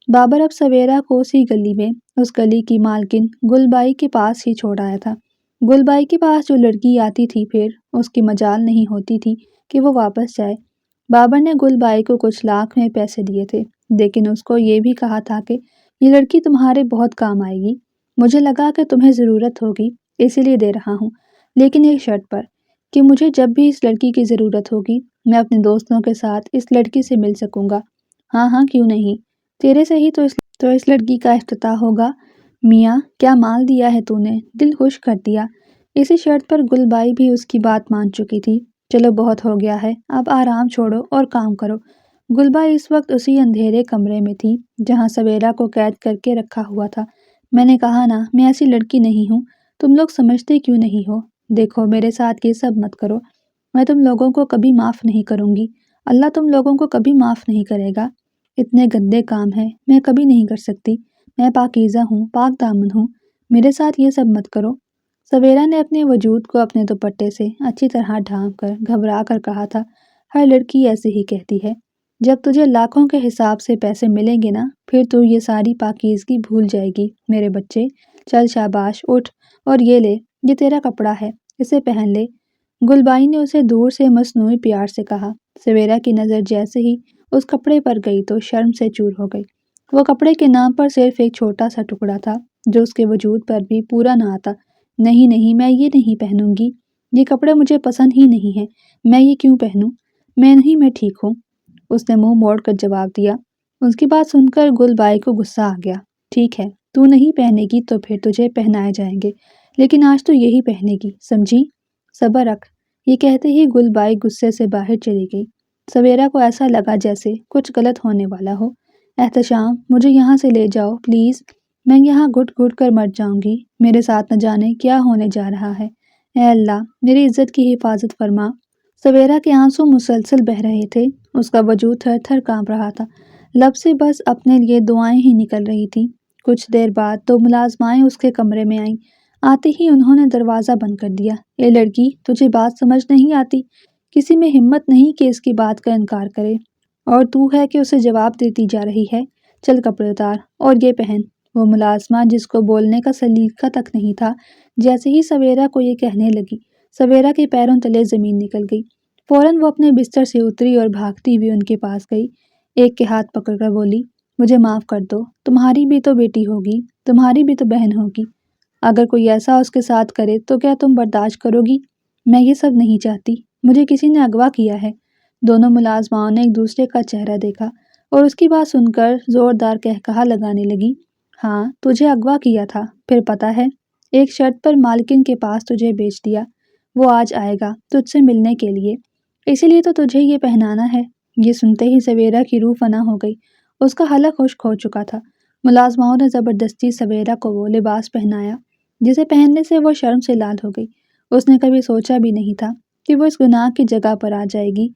Speaker 1: بابر اب سویرا کو اسی گلی میں، اس گلی کی مالکن گل بائی کے پاس ہی چھوڑ آیا تھا۔ گل بائی کے پاس جو لڑکی آتی تھی پھر اس کی مجال نہیں ہوتی تھی کہ وہ واپس جائے۔ بابر نے گل بائی کو کچھ لاکھ میں پیسے دیے تھے لیکن اس کو یہ بھی کہا تھا کہ یہ لڑکی تمہارے بہت کام آئے گی، مجھے لگا کہ تمہیں ضرورت ہوگی اسی لیے دے رہا ہوں، لیکن ایک شرط پر کہ مجھے جب بھی اس لڑکی کی ضرورت ہوگی میں اپنے دوستوں کے ساتھ اس لڑکی سے مل سکوں گا۔ ہاں ہاں، کیوں نہیں، تیرے سے ہی تو اس لڑکی کا افتتاح ہوگا۔ میاں، کیا مال دیا ہے تو نے، دل خوش کر دیا۔ اسی شرط پر گل بائی بھی اس کی بات مان چکی تھی۔ چلو بہت ہو گیا ہے، اب آرام چھوڑو اور کام کرو۔ گل بائی اس وقت اسی اندھیرے کمرے میں تھی جہاں سویرا کو قید کر کے رکھا ہوا تھا۔ میں نے کہا نا، میں ایسی لڑکی نہیں ہوں، تم لوگ سمجھتے کیوں نہیں ہو؟ دیکھو، میرے ساتھ یہ سب مت کرو، میں تم لوگوں کو کبھی معاف نہیں کروں گی، اللہ تم لوگوں کو کبھی معاف نہیں کرے گا۔ اتنے گندے کام ہیں، میں کبھی نہیں کر سکتی، میں پاکیزہ ہوں، پاک دامن ہوں، میرے ساتھ یہ سب مت کرو۔ سویرا نے اپنے وجود کو اپنے دوپٹے سے اچھی طرح ڈھانپ کر گھبرا کر کہا تھا، ہر لڑکی ایسے ہی کہتی ہے، جب تجھے لاکھوں کے حساب سے پیسے ملیں گے نا، پھر تو یہ ساری پاکیزگی بھول جائے گی۔ میرے بچے، چل شاباش، اٹھ، اور یہ لے، یہ تیرا کپڑا ہے، اسے پہن لے۔ گل بائی نے اسے دور سے مصنوعی پیار سے کہا۔ سویرا کی نظر جیسے ہی اس کپڑے پر گئی تو شرم سے چور ہو گئی۔ وہ کپڑے کے نام پر صرف ایک چھوٹا سا ٹکڑا تھا جو اس کے وجود پر بھی پورا نہ آتا۔ نہیں نہیں، میں یہ نہیں پہنوں گی، یہ کپڑے مجھے پسند ہی نہیں ہیں، میں یہ کیوں پہنوں، میں نہیں، میں ٹھیک ہوں، اس نے منہ موڑ کر جواب دیا۔ اس کی بات سن کر گل بائی کو غصہ آ گیا۔ ٹھیک ہے، تو نہیں پہنے گی تو پھر تجھے پہنائے جائیں گے، لیکن آج تو یہی پہنے گی، سمجھی؟ صبر رکھ۔ یہ کہتے ہی گل بائی غصے سے باہر چلی گئی۔ سویرا کو ایسا لگا جیسے کچھ غلط ہونے والا ہو۔ احتشام، مجھے یہاں سے لے جاؤ پلیز، میں یہاں گھٹ گھٹ کر مر جاؤں گی، میرے ساتھ نہ جانے کیا ہونے جا رہا ہے۔ اے اللہ، میری عزت کی حفاظت فرما۔ سویرا کے آنسو مسلسل بہہ رہے تھے، اس کا وجود تھر تھر کانپ رہا تھا، لب سے بس اپنے لیے دعائیں ہی نکل رہی تھیں۔ کچھ دیر بعد 2 ملازمائیں اس کے کمرے میں آئیں۔ آتے ہی انہوں نے دروازہ بند کر دیا۔ اے لڑکی، تجھے بات سمجھ نہیں آتی؟ کسی میں ہمت نہیں کہ اس کی بات کا انکار کرے، اور تو ہے کہ اسے جواب دیتی جا رہی ہے۔ چل کپڑے اتار اور یہ پہن۔ وہ ملازمہ جس کو بولنے کا سلیقہ تک نہیں تھا، جیسے ہی سویرا کو یہ کہنے لگی، سویرا کے پیروں تلے زمین نکل گئی۔ فوراً وہ اپنے بستر سے اتری اور بھاگتی ہوئی ان کے پاس گئی۔ ایک کے ہاتھ پکڑ کر بولی، مجھے معاف کر دو، تمہاری بھی تو بیٹی ہوگی، تمہاری بھی تو بہن ہوگی۔ اگر کوئی ایسا اس کے ساتھ کرے تو کیا تم برداشت کرو گی؟ میں یہ سب نہیں چاہتی، مجھے کسی نے اغوا کیا ہے۔ دونوں ملازماؤں نے ایک دوسرے کا چہرہ دیکھا اور اس کی بات سن کر زوردار قہقہا لگانے لگی۔ ہاں، تجھے اغوا کیا تھا، پھر پتہ ہے، ایک شرط پر مالکن کے پاس تجھے بیچ دیا۔ وہ آج آئے گا تجھ سے ملنے کے لیے، اسی لیے تو تجھے یہ پہنانا ہے۔ یہ سنتے ہی سویرا کی روح فنا ہو گئی، اس کا حلق خشک ہو چکا تھا۔ ملازماؤں نے زبردستی سویرا کو وہ لباس پہنایا جسے پہننے سے وہ شرم سے لال ہو گئی۔ اس نے کبھی سوچا بھی نہیں تھا کہ وہ اس گناہ کی جگہ پر آ جائے گی۔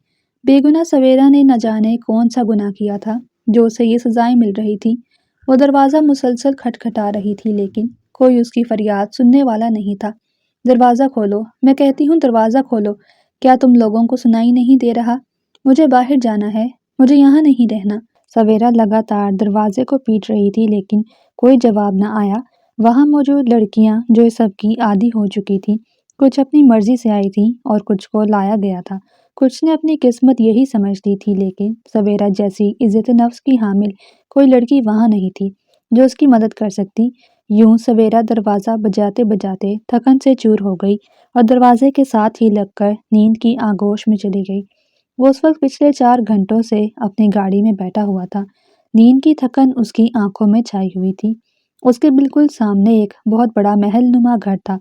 Speaker 1: بے گناہ سویرا نے نہ جانے کون سا گناہ کیا تھا جو اسے یہ سزائیں مل رہی تھی۔ وہ دروازہ مسلسل کھٹکھٹا رہی تھی لیکن کوئی اس کی فریاد سننے والا نہیں تھا۔ دروازہ کھولو، میں کہتی ہوں دروازہ کھولو، کیا تم لوگوں کو سنائی نہیں دے رہا؟ مجھے باہر جانا ہے، مجھے یہاں نہیں رہنا۔ سویرا لگاتار دروازے کو پیٹ رہی تھی لیکن کوئی جواب نہ آیا۔ وہاں موجود لڑکیاں جو اس سب کی عادی ہو چکی تھیں، کچھ اپنی مرضی سے آئی تھیں اور کچھ کو لایا گیا تھا، کچھ نے اپنی قسمت یہی سمجھ لی تھی، لیکن سویرا جیسی عزت نفس کی حامل کوئی لڑکی وہاں نہیں تھی جو اس کی مدد کر سکتی۔ یوں سویرا دروازہ بجاتے بجاتے تھکن سے چور ہو گئی اور دروازے کے ساتھ ہی لگ کر نیند کی آغوش میں چلی گئی۔ وہ اس وقت پچھلے 4 گھنٹوں سے اپنی گاڑی میں بیٹھا ہوا تھا۔ نیند کی تھکن اس کی آنکھوں میں چھائی ہوئی تھی۔ اس کے بالکل سامنے ایک بہت بڑا محل نما گھر تھا۔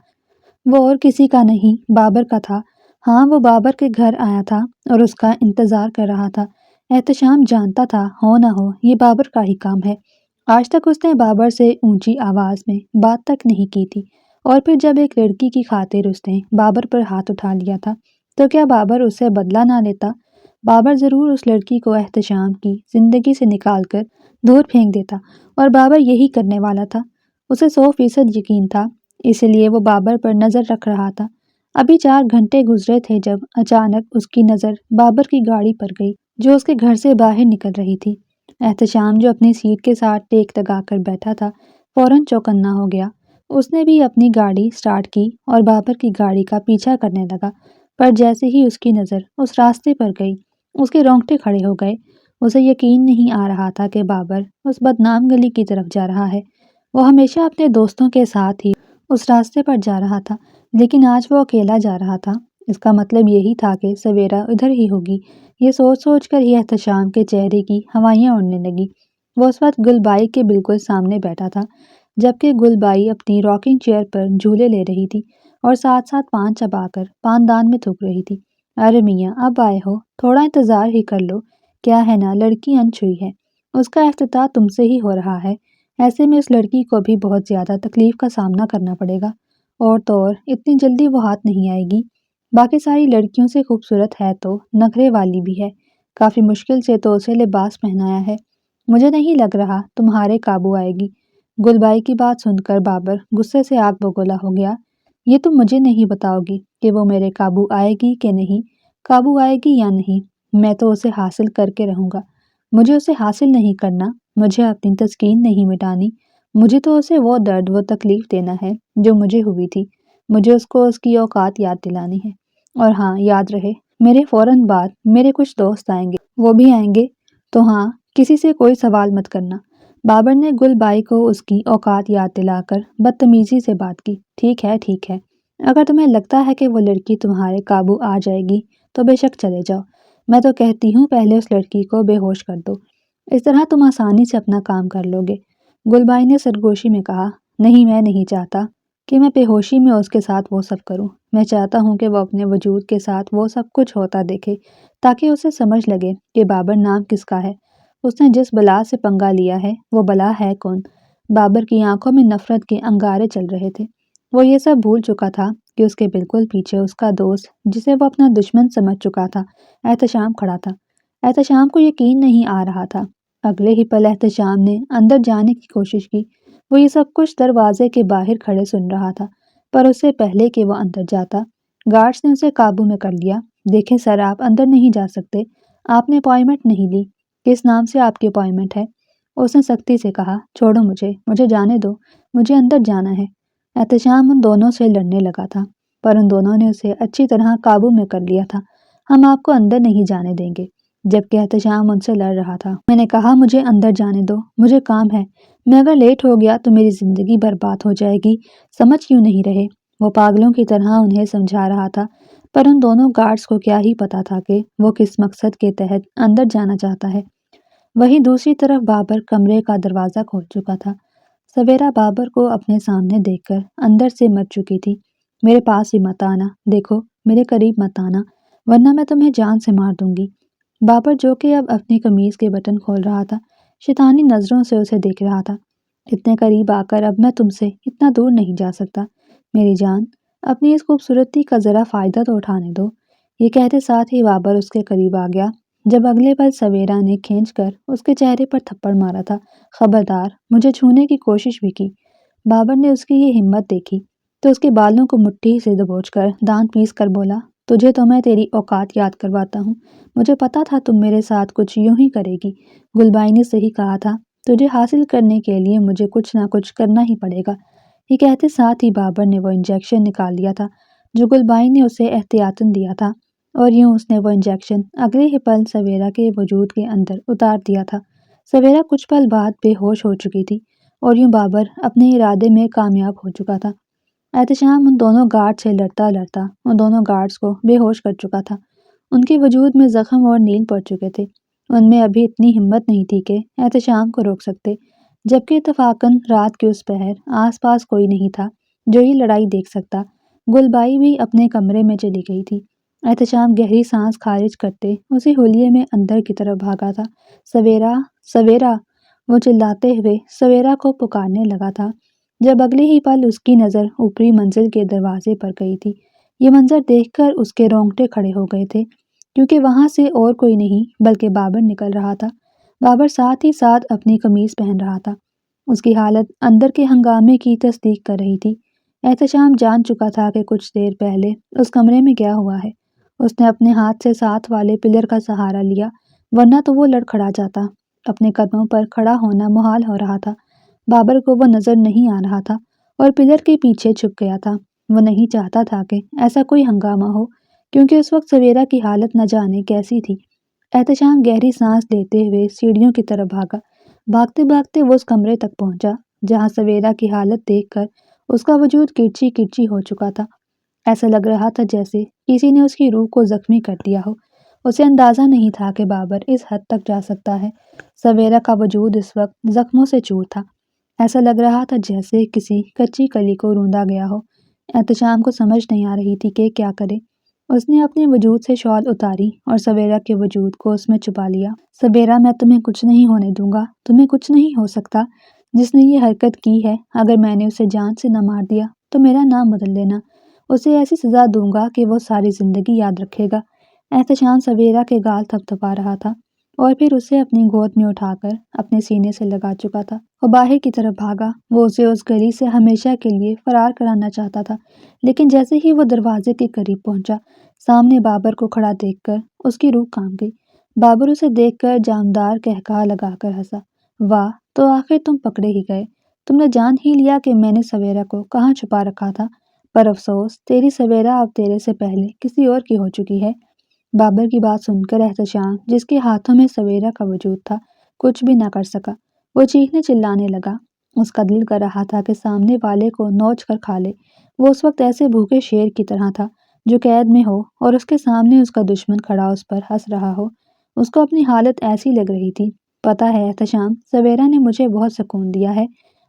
Speaker 1: وہ اور کسی کا نہیں، بابر کا تھا۔ ہاں، وہ بابر کے گھر آیا تھا اور اس کا انتظار کر رہا تھا۔ احتشام جانتا تھا ہو نہ ہو یہ بابر کا ہی کام ہے۔ آج تک اس نے بابر سے اونچی آواز میں بات تک نہیں کی تھی، اور پھر جب ایک لڑکی کی خاطر اس نے بابر پر ہاتھ اٹھا لیا تھا تو کیا بابر اس سے بدلہ نہ لیتا؟ بابر ضرور اس لڑکی کو احتشام کی زندگی سے نکال کر دور پھینک دیتا، اور بابر یہی کرنے والا تھا۔ اسے 100% یقین تھا، اسی لیے وہ بابر پر نظر رکھ رہا تھا۔ ابھی 4 گھنٹے گزرے تھے جب اچانک اس کی نظر بابر کی گاڑی پر گئی جو اس کے گھر سے باہر نکل رہی تھی۔ احتشام جو اپنی سیٹ کے ساتھ ٹیک لگا کر بیٹھا تھا فوراً چوکنا ہو گیا۔ اس نے بھی اپنی گاڑی سٹارٹ کی اور بابر کی گاڑی کا پیچھا کرنے لگا، پر جیسے ہی اس کی نظر اس راستے پر گئی اس کے رونگٹے کھڑے ہو گئے۔ اسے یقین نہیں آ رہا تھا کہ بابر اس بدنام گلی کی طرف جا رہا ہے۔ وہ ہمیشہ اپنے دوستوں کے ساتھ ہی اس راستے پر جا رہا تھا، لیکن آج وہ اکیلا جا رہا تھا۔ اس کا مطلب یہی تھا کہ سویرا ادھر ہی ہوگی۔ یہ سوچ سوچ کر ہی احتشام کے چہرے کی ہوائیاں اڑنے لگی۔ وہ اس وقت گل بائی کے بالکل سامنے بیٹھا تھا، جبکہ گل بائی اپنی راکنگ چیئر پر جھولے لے رہی تھی اور ساتھ ساتھ پان چبا کر پان دان میں تھوک رہی تھی۔ ارے میاں، اب آئے ہو، تھوڑا انتظار ہی کر لو، کیا ہے نا، لڑکی انچھوئی ہے، اس کا افتتاح تم سے ہی ہو رہا ہے، ایسے میں اس لڑکی کو بھی بہت زیادہ تکلیف کا سامنا کرنا پڑے گا، اور تو اور اتنی جلدی وہ ہاتھ نہیں آئے گی۔ باقی ساری لڑکیوں سے خوبصورت ہے تو نخرے والی بھی ہے، کافی مشکل سے تو اسے لباس پہنایا ہے، مجھے نہیں لگ رہا تمہارے قابو آئے گی۔ گل بائی کی بات سن کر بابر غصے سے آگ بگولا ہو گیا۔ یہ تم مجھے نہیں بتاؤ گی کہ وہ میرے قابو آئے گی کہ نہیں، قابو آئے گی یا نہیں، میں تو اسے حاصل کر کے رہوں گا۔ مجھے اسے حاصل نہیں کرنا، مجھے اپنی تسکین نہیں مٹانی، مجھے تو اسے وہ درد وہ تکلیف دینا ہے جو مجھے ہوئی تھی، مجھے اس کو اس کی اوقات یاد دلانی ہے۔ اور ہاں، یاد رہے، میرے فوراً بعد میرے کچھ دوست آئیں گے، وہ بھی آئیں گے، تو ہاں، کسی سے کوئی سوال مت کرنا۔ بابر نے گل بائی کو اس کی اوقات یاد دلا کر بدتمیزی سے بات کی۔ ٹھیک ہے، ٹھیک ہے، اگر تمہیں لگتا ہے کہ وہ لڑکی تمہارے قابو آ جائے گی تو بے شک چلے جاؤ، میں تو کہتی ہوں پہلے اس لڑکی کو بے ہوش کر دو، اس طرح تم آسانی سے اپنا کام کر لو گے۔ گل بائی نے سرگوشی میں کہا، نہیں، میں نہیں چاہتا۔ کہ میں بے ہوشی میں اس کے ساتھ وہ سب کروں۔ میں چاہتا ہوں کہ وہ اپنے وجود کے ساتھ وہ سب کچھ ہوتا دیکھے تاکہ اسے سمجھ لگے کہ بابر نام کس کا ہے، اس نے جس بلا سے پنگا لیا ہے وہ بلا ہے کون۔ بابر کی آنکھوں میں نفرت کے انگارے چل رہے تھے۔ وہ یہ سب بھول چکا تھا کہ اس کے بالکل پیچھے اس کا دوست، جسے وہ اپنا دشمن سمجھ چکا تھا، احتشام کھڑا تھا۔ احتشام کو یقین نہیں آ رہا تھا۔ اگلے ہی پل احتشام نے اندر جانے کی کوشش کی۔ وہ یہ سب کچھ دروازے کے باہر کھڑے سن رہا تھا، پر اس سے پہلے کہ وہ اندر جاتا، گارڈز نے اسے قابو میں کر لیا۔ دیکھیں سر، آپ اندر نہیں جا سکتے، آپ نے اپائنٹمنٹ نہیں لی۔ کس نام سے آپ کی اپائنٹمنٹ ہے؟ اس نے سختی سے کہا۔ چھوڑو مجھے جانے دو، مجھے اندر جانا ہے۔ احتشام ان دونوں سے لڑنے لگا تھا، پر ان دونوں نے اسے اچھی طرح قابو میں کر لیا تھا۔ ہم آپ کو اندر نہیں جانے دیں گے، جبکہ احتشام ان سے لڑ رہا تھا۔ میں نے کہا مجھے اندر جانے دو، مجھے کام ہے، میں اگر لیٹ ہو گیا تو میری زندگی برباد ہو جائے گی، سمجھ کیوں نہیں رہے؟ وہ پاگلوں کی طرح انہیں سمجھا رہا تھا، پر ان دونوں گارڈز کو کیا ہی پتا تھا کہ وہ کس مقصد کے تحت اندر جانا چاہتا ہے۔ وہیں دوسری طرف بابر کمرے کا دروازہ کھول چکا تھا۔ سویرا بابر کو اپنے سامنے دیکھ کر اندر سے مر چکی تھی۔ میرے پاس ہی مت آنا، دیکھو میرے قریب مت آنا، ورنہ میں تمہیں جان سے مار دوں گی۔ بابر، جو کہ اب اپنی قمیض کے بٹن کھول رہا تھا، شیطانی نظروں سے اسے دیکھ رہا تھا۔ اتنے قریب آ کر اب میں تم سے اتنا دور نہیں جا سکتا، میری جان، اپنی اس خوبصورتی کا ذرا فائدہ تو اٹھانے دو۔ یہ کہتے ساتھ ہی بابر اس کے قریب آ گیا۔ جب اگلے پل سویرا نے کھینچ کر اس کے چہرے پر تھپڑ مارا تھا۔ خبردار، مجھے چھونے کی کوشش بھی کی۔ بابر نے اس کی یہ ہمت دیکھی تو اس کے بالوں کو مٹھی سے دبوچ کر دانت پیس کر بولا، تجھے تو میں تیری اوقات یاد کرواتا ہوں، مجھے پتا تھا تم میرے ساتھ کچھ یوں ہی کرے گی۔ گلبائی نے صحیح کہا تھا، تجھے حاصل کرنے کے لیے مجھے کچھ نہ کچھ کرنا ہی پڑے گا۔ یہ کہتے ساتھ ہی بابر نے وہ انجیکشن نکال لیا تھا جو گلبائی نے اسے احتیاطاً دیا تھا، اور یوں اس نے وہ انجیکشن اگلے ہی پل سویرا کے وجود کے اندر اتار دیا تھا۔ سویرا کچھ پل بعد بے ہوش ہو چکی تھی، اور یوں بابر اپنے ارادے میں کامیاب ہو چکا تھا۔ احتشام ان دونوں گارڈ سے لڑتا لڑتا ان دونوں گارڈز کو بے ہوش کر چکا تھا۔ ان کے وجود میں زخم اور نیل پڑ چکے تھے۔ ان میں ابھی اتنی ہمت نہیں تھی کہ احتشام کو روک سکتے، جبکہ اتفاقاً رات کے اس پہر آس پاس کوئی نہیں تھا جو یہ لڑائی دیکھ سکتا۔ گلبائی بھی اپنے کمرے میں چلی گئی تھی۔ احتشام گہری سانس خارج کرتے اسی حلیے میں اندر کی طرف بھاگا تھا۔ سویرا، سویرا، وہ چلاتے ہوئے سویرا کو پکارنے لگا تھا، جب اگلے ہی پل اس کی نظر اوپری منزل کے دروازے پر گئی تھی۔ یہ منظر دیکھ کر اس کے رونگٹے کھڑے ہو گئے تھے، کیونکہ وہاں سے اور کوئی نہیں بلکہ بابر نکل رہا تھا۔ بابر ساتھ ہی ساتھ اپنی قمیض پہن رہا تھا۔ اس کی حالت اندر کے ہنگامے کی تصدیق کر رہی تھی۔ احتشام جان چکا تھا کہ کچھ دیر پہلے اس کمرے میں کیا ہوا ہے۔ اس نے اپنے ہاتھ سے ساتھ والے پلر کا سہارا لیا، ورنہ تو وہ لڑکھڑا جاتا۔ اپنے قدموں پر کھڑا ہونا محال ہو رہا تھا۔ بابر کو وہ نظر نہیں آ رہا تھا اور پلر کے پیچھے چھپ گیا تھا۔ وہ نہیں چاہتا تھا کہ ایسا کوئی ہنگامہ ہو، کیونکہ اس وقت سویرا کی حالت نہ جانے کیسی تھی۔ احتشام گہری سانس لیتے ہوئے سیڑھیوں کی طرف بھاگا۔ بھاگتے بھاگتے وہ اس کمرے تک پہنچا جہاں سویرا کی حالت دیکھ کر اس کا وجود کرچی کرچی ہو چکا تھا۔ ایسا لگ رہا تھا جیسے کسی نے اس کی روح کو زخمی کر دیا ہو۔ اسے اندازہ نہیں تھا کہ بابر اس حد تک جا سکتا ہے۔ سویرا کا وجود اس وقت زخموں سے چور تھا۔ ایسا لگ رہا تھا جیسے کسی کچی کلی کو روندا گیا ہو۔ احتشام کو سمجھ نہیں آ رہی تھی کہ کیا کرے۔ اس نے اپنے وجود سے شال اتاری اور سویرا کے وجود کو اس میں چھپا لیا۔ سویرا، میں تمہیں کچھ نہیں ہونے دوں گا، تمہیں کچھ نہیں ہو سکتا۔ جس نے یہ حرکت کی ہے، اگر میں نے اسے جان سے نہ مار دیا تو میرا نام بدل لینا، اسے ایسی سزا دوں گا کہ وہ ساری زندگی یاد رکھے گا۔ احتشام سویرا کے گال تھپتھپا رہا تھا اور پھر اسے اپنی گود میں اٹھا کر اپنے سینے سے لگا چکا تھا۔ وہ باہر کی طرف بھاگا۔ وہ اسے اس گلی سے ہمیشہ کے لیے فرار کرانا چاہتا تھا، لیکن جیسے ہی وہ دروازے کے قریب پہنچا، سامنے بابر کو کھڑا دیکھ کر اس کی روح کانپ گئی۔ بابر اسے دیکھ کر جاندار قہقہا لگا کر ہنسا۔ واہ، تو آخر تم پکڑے ہی گئے۔ تم نے جان ہی لیا کہ میں نے سویرا کو کہاں چھپا رکھا تھا، پر افسوس، تیری سویرا اب تیرے سے پہلے کسی اور کی ہو چکی ہے۔ بابر کی بات سن کر احتشام، جس کے ہاتھوں میں سویرا کا وجود تھا، کچھ بھی نہ کر سکا۔ وہ چیخنے چلانے لگا۔ اس کا دل کر رہا تھا کہ سامنے والے کو نوچ کر کھا لے۔ وہ اس وقت ایسے بھوکے شیر کی طرح تھا جو قید میں ہو اور اس کے سامنے اس کا دشمن کھڑا اس پر ہنس رہا ہو۔ اس کو اپنی حالت ایسی لگ رہی تھی۔ پتہ ہے احتشام، سویرا نے مجھے بہت سکون دیا ہے۔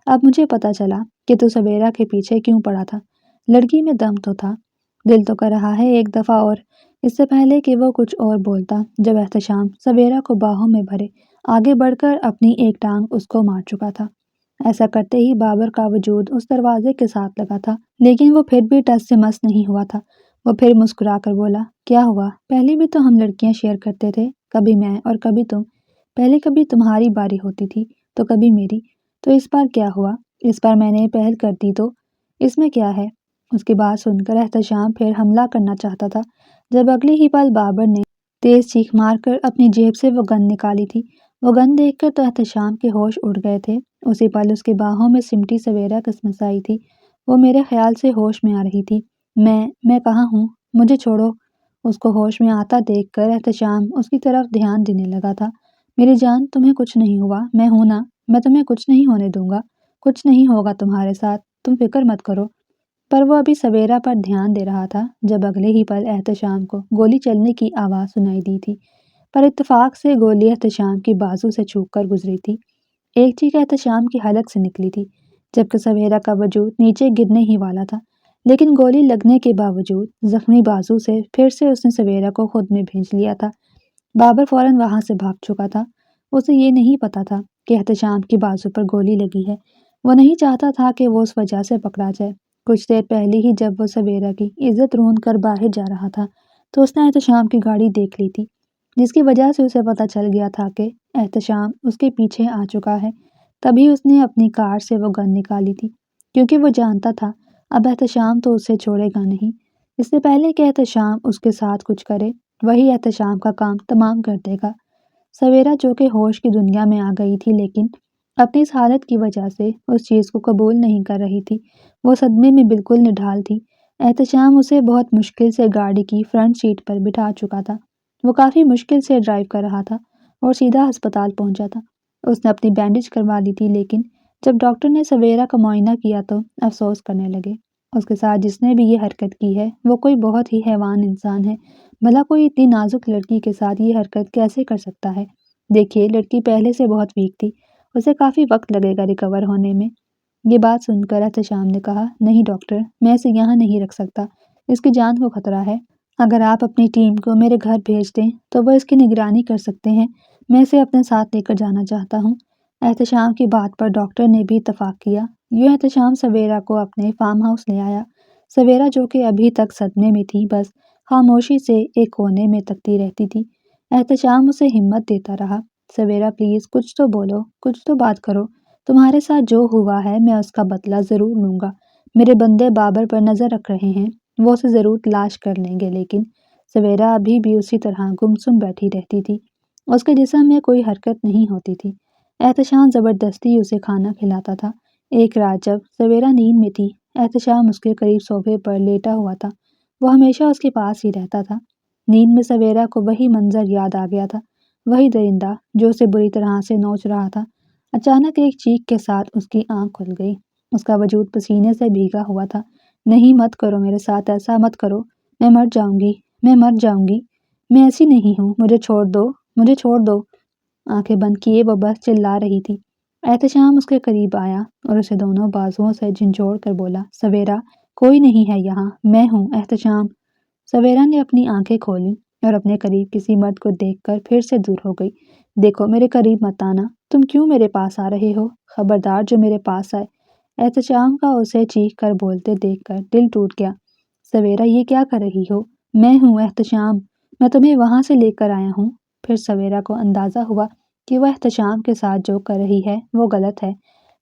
Speaker 1: اب مجھے پتہ چلا کہ تو سویرا کے پیچھے کیوں پڑا تھا؟ لڑکی میں دم تو تھا، دل تو کر رہا ہے ایک دفعہ اور۔ اس سے پہلے کہ وہ کچھ اور بولتا، جب احتشام سویرا کو باہوں میں بھرے آگے بڑھ کر اپنی ایک ٹانگ اس کو مار چکا تھا۔ ایسا کرتے ہی بابر کا وجود اس دروازے کے ساتھ لگا تھا، لیکن وہ پھر بھی ٹس سے مس نہیں ہوا تھا۔ وہ پھر مسکرا کر بولا، کیا ہوا؟ پہلے بھی تو ہم لڑکیاں شیئر کرتے تھے، کبھی میں اور کبھی تم۔ پہلے کبھی تمہاری باری ہوتی تھی تو کبھی میری، تو اس بار کیا ہوا؟ اس بار میں نے پہل کر دی تو اس میں کیا ہے؟ اس کی بات سن کر احتشام پھر حملہ کرنا چاہتا تھا، جب اگلی ہی پل بابر نے تیز چیخ مار کر اپنی جیب سے وہ گن نکالی تھی۔ وہ گن دیکھ کر تو احتشام کے ہوش اڑ گئے تھے۔ اسی پل اس کے باہوں میں سمٹی سویرا قسمت آئی تھی۔ وہ میرے خیال سے ہوش میں آ رہی تھی۔ میں کہاں ہوں؟ مجھے چھوڑو۔ اس کو ہوش میں آتا دیکھ کر احتشام اس کی طرف دھیان دینے لگا تھا۔ میری جان، تمہیں کچھ نہیں ہوا، میں ہوں نا، میں تمہیں کچھ نہیں ہونے دوں گا، کچھ نہیں ہوگا تمہارے ساتھ، تم فکر مت کرو۔ پر وہ ابھی سویرا پر دھیان دے رہا تھا جب اگلے ہی پل احتشام کو گولی چلنے کی آواز سنائی دی تھی، پر اتفاق سے گولی احتشام کی بازو سے چھو کر گزری تھی۔ ایک چیخ احتشام کی حلق سے نکلی تھی، جبکہ سویرا کا وجود نیچے گرنے ہی والا تھا، لیکن گولی لگنے کے باوجود زخمی بازو سے پھر سے اس نے سویرا کو خود میں بھینچ لیا تھا۔ بابر فوراً وہاں سے بھاگ چکا تھا۔ اسے یہ نہیں پتا تھا کہ احتشام کی بازو پر گولی لگی ہے۔ وہ نہیں چاہتا تھا کہ وہ اس وجہ سے پکڑا جائے۔ کچھ دیر پہلے ہی جب وہ سویرا کی عزت رون کر باہر جا رہا تھا تو اس نے احتشام کی گاڑی دیکھ لی تھی، جس کی وجہ سے اسے پتا چل گیا تھا کہ احتشام اس کے پیچھے آ چکا ہے۔ تبھی اس نے اپنی کار سے وہ گن نکالی تھی، کیونکہ وہ جانتا تھا اب احتشام تو اسے چھوڑے گا نہیں۔ اس سے پہلے کہ احتشام اس کے ساتھ کچھ کرے، وہی احتشام کا کام تمام کر دے گا۔ سویرا جو کہ ہوش کی دنیا میں آ گئی تھی، لیکن اپنی اس حالت کی وجہ سے اس چیز کو قبول نہیں کر رہی تھی۔ وہ صدمے میں بالکل نڈھال تھی۔ احتشام اسے بہت مشکل سے گاڑی کی فرنٹ سیٹ پر بٹھا چکا تھا۔ وہ کافی مشکل سے ڈرائیو کر رہا تھا اور سیدھا ہسپتال پہنچا تھا۔ اس نے اپنی بینڈیج کروا لی تھی، لیکن جب ڈاکٹر نے سویرا کا معائنہ کیا تو افسوس کرنے لگے۔ اس کے ساتھ جس نے بھی یہ حرکت کی ہے وہ کوئی بہت ہی حیوان انسان ہے۔ بھلا کوئی اتنی نازک لڑکی کے ساتھ یہ حرکت کیسے کر سکتا ہے؟ دیکھیے، لڑکی پہلے سے بہت ویک تھی، اسے کافی وقت لگے گا ریکور ہونے میں۔ یہ بات سن کر احتشام نے کہا، نہیں ڈاکٹر، میں اسے یہاں نہیں رکھ سکتا، اس کی جان کو خطرہ ہے۔ اگر آپ اپنی ٹیم کو میرے گھر بھیج دیں تو وہ اس کی نگرانی کر سکتے ہیں، میں اسے اپنے ساتھ لے کر جانا چاہتا ہوں۔ احتشام کی بات پر ڈاکٹر نے بھی اتفاق کیا۔ یوں احتشام سویرا کو اپنے فارم ہاؤس لے آیا۔ سویرا جو کہ ابھی تک صدمے میں تھی، بس خاموشی سے ایک کونے میں تکتی رہتی تھی۔ احتشام اسے ہمت دیتا رہا، سویرا پلیز کچھ تو بولو، کچھ تو بات کرو، تمہارے ساتھ جو ہوا ہے میں اس کا بدلہ ضرور لوں گا۔ میرے بندے بابر پر نظر رکھ رہے ہیں، وہ اسے ضرور تلاش کر لیں گے۔ لیکن سویرا ابھی بھی اسی طرح گمسم بیٹھی رہتی تھی، اس کے جسم میں کوئی حرکت نہیں ہوتی تھی۔ احتشام زبردستی اسے کھانا کھلاتا تھا۔ ایک رات جب سویرا نیند میں تھی، احتشام اس کے قریب صوفے پر لیٹا ہوا تھا۔ وہ ہمیشہ اس کے پاس ہی رہتا تھا۔ نیند میں سویرا کو وہی منظر یاد آ گیا تھا، وہی درندہ جو اسے بری طرح سے نوچ رہا تھا۔ اچانک ایک چیخ کے ساتھ اس کی آنکھ کھل گئی۔ اس کا وجود پسینے سے بھیگا ہوا تھا۔ نہیں، مت کرو میرے ساتھ ایسا، مت کرو، میں مر جاؤں گی، میں مر جاؤں گی، میں ایسی نہیں ہوں، مجھے چھوڑ دو، مجھے چھوڑ دو۔ آنکھیں بند کیے وہ بس چلا رہی تھی۔ احتشام اس کے قریب آیا اور اسے دونوں بازوؤں سے جھنجھوڑ کر بولا، سویرا، کوئی نہیں ہے یہاں، میں ہوں احتشام۔ سویرا نے اپنی آنکھیں کھولیں اور اپنے قریب کسی مرد کو دیکھ کر پھر سے دور ہو گئی۔ دیکھو، میرے قریب مت آنا، تم کیوں میرے پاس آ رہے ہو؟ خبردار جو میرے پاس آئے۔ احتشام کا اسے چیخ کر بولتے دیکھ کر دل ٹوٹ گیا۔ سویرا، یہ کیا کر رہی ہو؟ میں ہوں احتشام، میں تمہیں وہاں سے لے کر آیا ہوں۔ پھر سویرا کو اندازہ ہوا کہ وہ احتشام کے ساتھ جو کر رہی ہے وہ غلط ہے،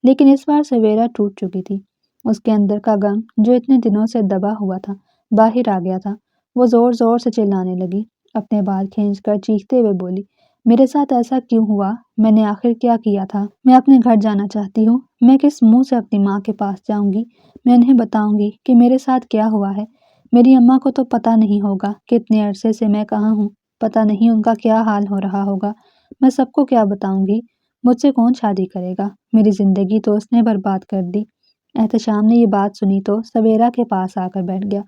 Speaker 1: لیکن اس بار سویرا ٹوٹ چکی تھی۔ اس کے اندر کا غم جو اتنے دنوں سے دبا ہوا تھا باہر آ گیا تھا۔ وہ زور زور سے چلانے لگی، اپنے بال کھینچ کر چیختے ہوئے بولی، میرے ساتھ ایسا کیوں ہوا؟ میں نے آخر کیا کیا تھا؟ میں اپنے گھر جانا چاہتی ہوں۔ میں کس منہ سے اپنی ماں کے پاس جاؤں گی؟ میں انہیں بتاؤں گی کہ میرے ساتھ کیا ہوا ہے؟ میری اماں کو تو پتہ نہیں ہوگا کہ اتنے عرصے سے میں کہاں ہوں، پتہ نہیں ان کا کیا حال ہو رہا ہوگا۔ میں سب کو کیا بتاؤں گی؟ مجھ سے کون شادی کرے گا؟ میری زندگی تو اس نے برباد کر دی۔ احتشام نے یہ بات سنی تو سویرا کے پاس آ کر بیٹھ گیا،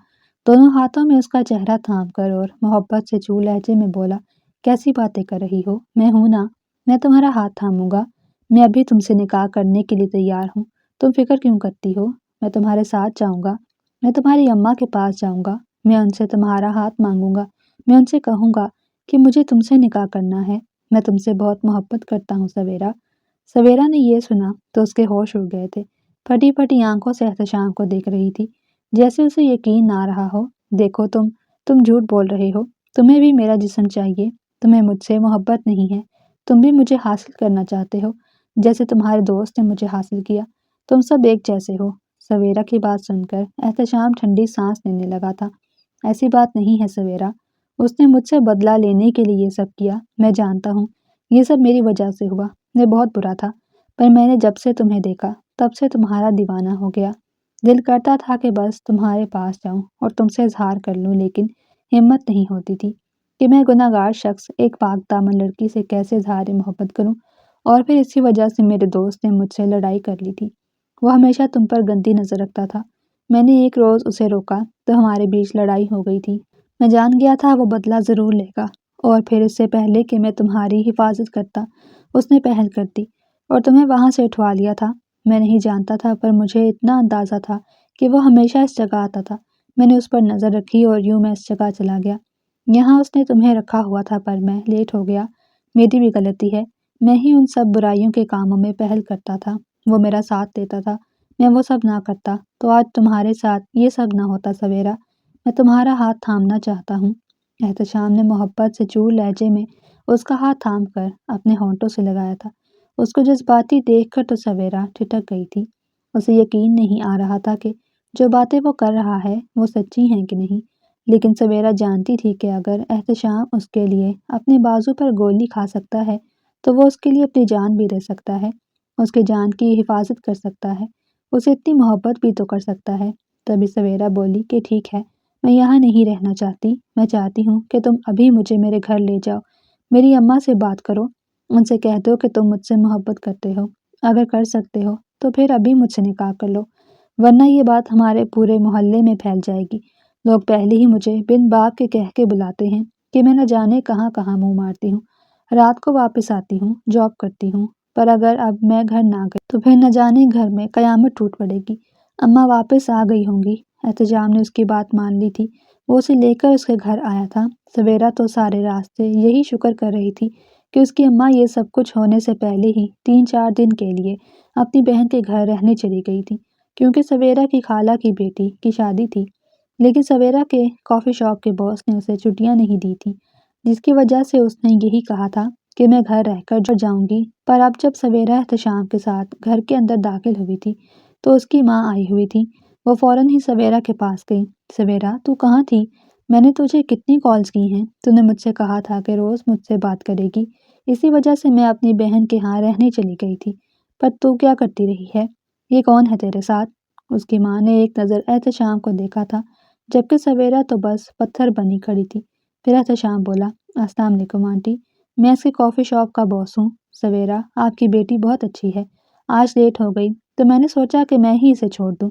Speaker 1: دونوں ہاتھوں میں اس کا چہرہ تھام کر اور محبت سے چو لہجے میں بولا، کیسی باتیں کر رہی ہو؟ میں ہوں نا، میں تمہارا ہاتھ تھاموں گا، میں ابھی تم سے نکاح کرنے کے لیے تیار ہوں، تم فکر کیوں کرتی ہو؟ میں تمہارے ساتھ جاؤں گا، میں تمہاری اماں کے پاس جاؤں گا، میں ان سے تمہارا ہاتھ مانگوں گا، میں ان سے کہوں گا کہ مجھے تم سے نکاح کرنا ہے، میں تم سے بہت محبت کرتا ہوں سویرا۔ سویرا نے یہ سنا تو اس کے ہوش اڑ گئے تھے، پھٹی پھٹی آنکھوں سے احتشام کو دیکھ رہی تھی، جیسے اسے یقین نہ رہا ہو۔ دیکھو تم جھوٹ بول رہے ہو، تمہیں بھی میرا جسم چاہیے، تمہیں مجھ سے محبت نہیں ہے، تم بھی مجھے حاصل کرنا چاہتے ہو جیسے تمہارے دوست نے مجھے حاصل کیا، تم سب ایک جیسے ہو۔ سویرا کی بات سن کر احتشام ٹھنڈی سانس لینے لگا تھا۔ ایسی بات نہیں ہے سویرا، اس نے مجھ سے بدلہ لینے کے لیے یہ سب کیا، میں جانتا ہوں یہ سب میری وجہ سے ہوا، یہ بہت برا تھا، پر میں نے جب سے تمہیں دیکھا تب سے تمہارا دیوانہ ہو گیا، دل کرتا تھا کہ بس تمہارے پاس جاؤں اور تم سے اظہار کر لوں، لیکن ہمت نہیں ہوتی تھی کہ میں گناہگار شخص ایک پاک دامن لڑکی سے کیسے اظہار محبت کروں، اور پھر اسی وجہ سے میرے دوست نے مجھ سے لڑائی کر لی تھی، وہ ہمیشہ تم پر گندی نظر رکھتا تھا، میں نے ایک روز اسے روکا تو ہمارے بیچ لڑائی ہو گئی تھی، میں جان گیا تھا وہ بدلہ ضرور لے گا، اور پھر اس سے پہلے کہ میں تمہاری حفاظت کرتا اس نے پہل کر دی اور تمہیں وہاں سے اٹھوا لیا تھا۔ میں نہیں جانتا تھا پر مجھے اتنا اندازہ تھا کہ وہ ہمیشہ اس جگہ آتا تھا، میں نے اس پر نظر رکھی اور یوں میں اس جگہ چلا گیا، یہاں اس نے تمہیں رکھا ہوا تھا پر میں لیٹ ہو گیا، میری بھی غلطی ہے، میں ہی ان سب برائیوں کے کاموں میں پہل کرتا تھا، وہ میرا ساتھ دیتا تھا، میں وہ سب نہ کرتا تو آج تمہارے ساتھ یہ سب نہ ہوتا سویرا، میں تمہارا ہاتھ تھامنا چاہتا ہوں۔ احتشام نے محبت سے چور لہجے میں اس کا ہاتھ تھام کر اپنے ہونٹوں سے لگایا تھا، اس کو جذباتی دیکھ کر تو سویرا ٹھٹک گئی تھی، اسے یقین نہیں آ رہا تھا کہ جو باتیں وہ کر رہا ہے وہ سچی ہیں کہ نہیں، لیکن سویرا جانتی تھی کہ اگر احتشام اس کے لیے اپنے بازو پر گولی کھا سکتا ہے تو وہ اس کے لیے اپنی جان بھی دے سکتا ہے، اس کے جان کی حفاظت کر سکتا ہے، اسے اتنی محبت بھی تو کر سکتا ہے۔ تبھی سویرا بولی کہ ٹھیک ہے، میں یہاں نہیں رہنا چاہتی، میں چاہتی ہوں کہ تم ابھی مجھے میرے گھر لے جاؤ، میری اماں سے بات کرو، ان سے کہہ دو کہ تم مجھ سے محبت کرتے ہو، اگر کر سکتے ہو تو پھر ابھی مجھ سے نکاح کر لو، ورنہ یہ بات ہمارے پورے محلے میں پھیل جائے گی، لوگ پہلے ہی مجھے بن باپ کے کہہ کے بلاتے ہیں کہ میں نہ جانے کہاں کہاں منہ مارتی ہوں، رات کو واپس آتی ہوں، جاب کرتی ہوں، پر اگر اب میں گھر نہ گئی تو پھر نہ جانے گھر میں قیامت ٹوٹ پڑے گی، اماں واپس آ گئی ہوں گی۔ احتشام نے اس کی بات مان لی تھی، وہ اسے لے کر اس کے گھر آیا تھا، سویرا تو سارے راستے یہی شکر کر رہی تھی کہ اس کی اماں یہ سب کچھ ہونے سے پہلے ہی 3-4 دن کے لیے اپنی بہن کے گھر رہنے چلی گئی تھی، کیونکہ سویرا کی خالہ کی بیٹی کی شادی تھی، لیکن سویرا کے کافی شاپ کے باس نے اسے چھٹیاں نہیں دی تھی، جس کی وجہ سے اس نے یہی کہا تھا کہ میں گھر رہ کر جاؤں گی، پر اب جب سویرا احتشام کے ساتھ گھر کے اندر داخل ہوئی تھی تو اس کی ماں آئی ہوئی تھی، وہ فوراً ہی سویرا کے پاس گئی۔ سویرا تو کہاں تھی؟ میں نے تجھے کتنی کالز کی ہیں، تو نے مجھ سے کہا تھا کہ روز مجھ سے بات کرے گی، اسی وجہ سے میں اپنی بہن کے ہاں رہنے چلی گئی تھی، پر تو کیا کرتی رہی ہے؟ یہ کون ہے تیرے ساتھ؟ اس کی ماں نے ایک نظر احتشام کو دیکھا تھا، جبکہ سویرا تو بس پتھر بنی کھڑی تھی، پھر احتشام بولا، السلام علیکم آنٹی، میں اس کے کافی شاپ کا باس ہوں، سویرا آپ کی بیٹی بہت اچھی ہے، آج لیٹ ہو گئی تو میں نے سوچا کہ میں ہی اسے چھوڑ دوں۔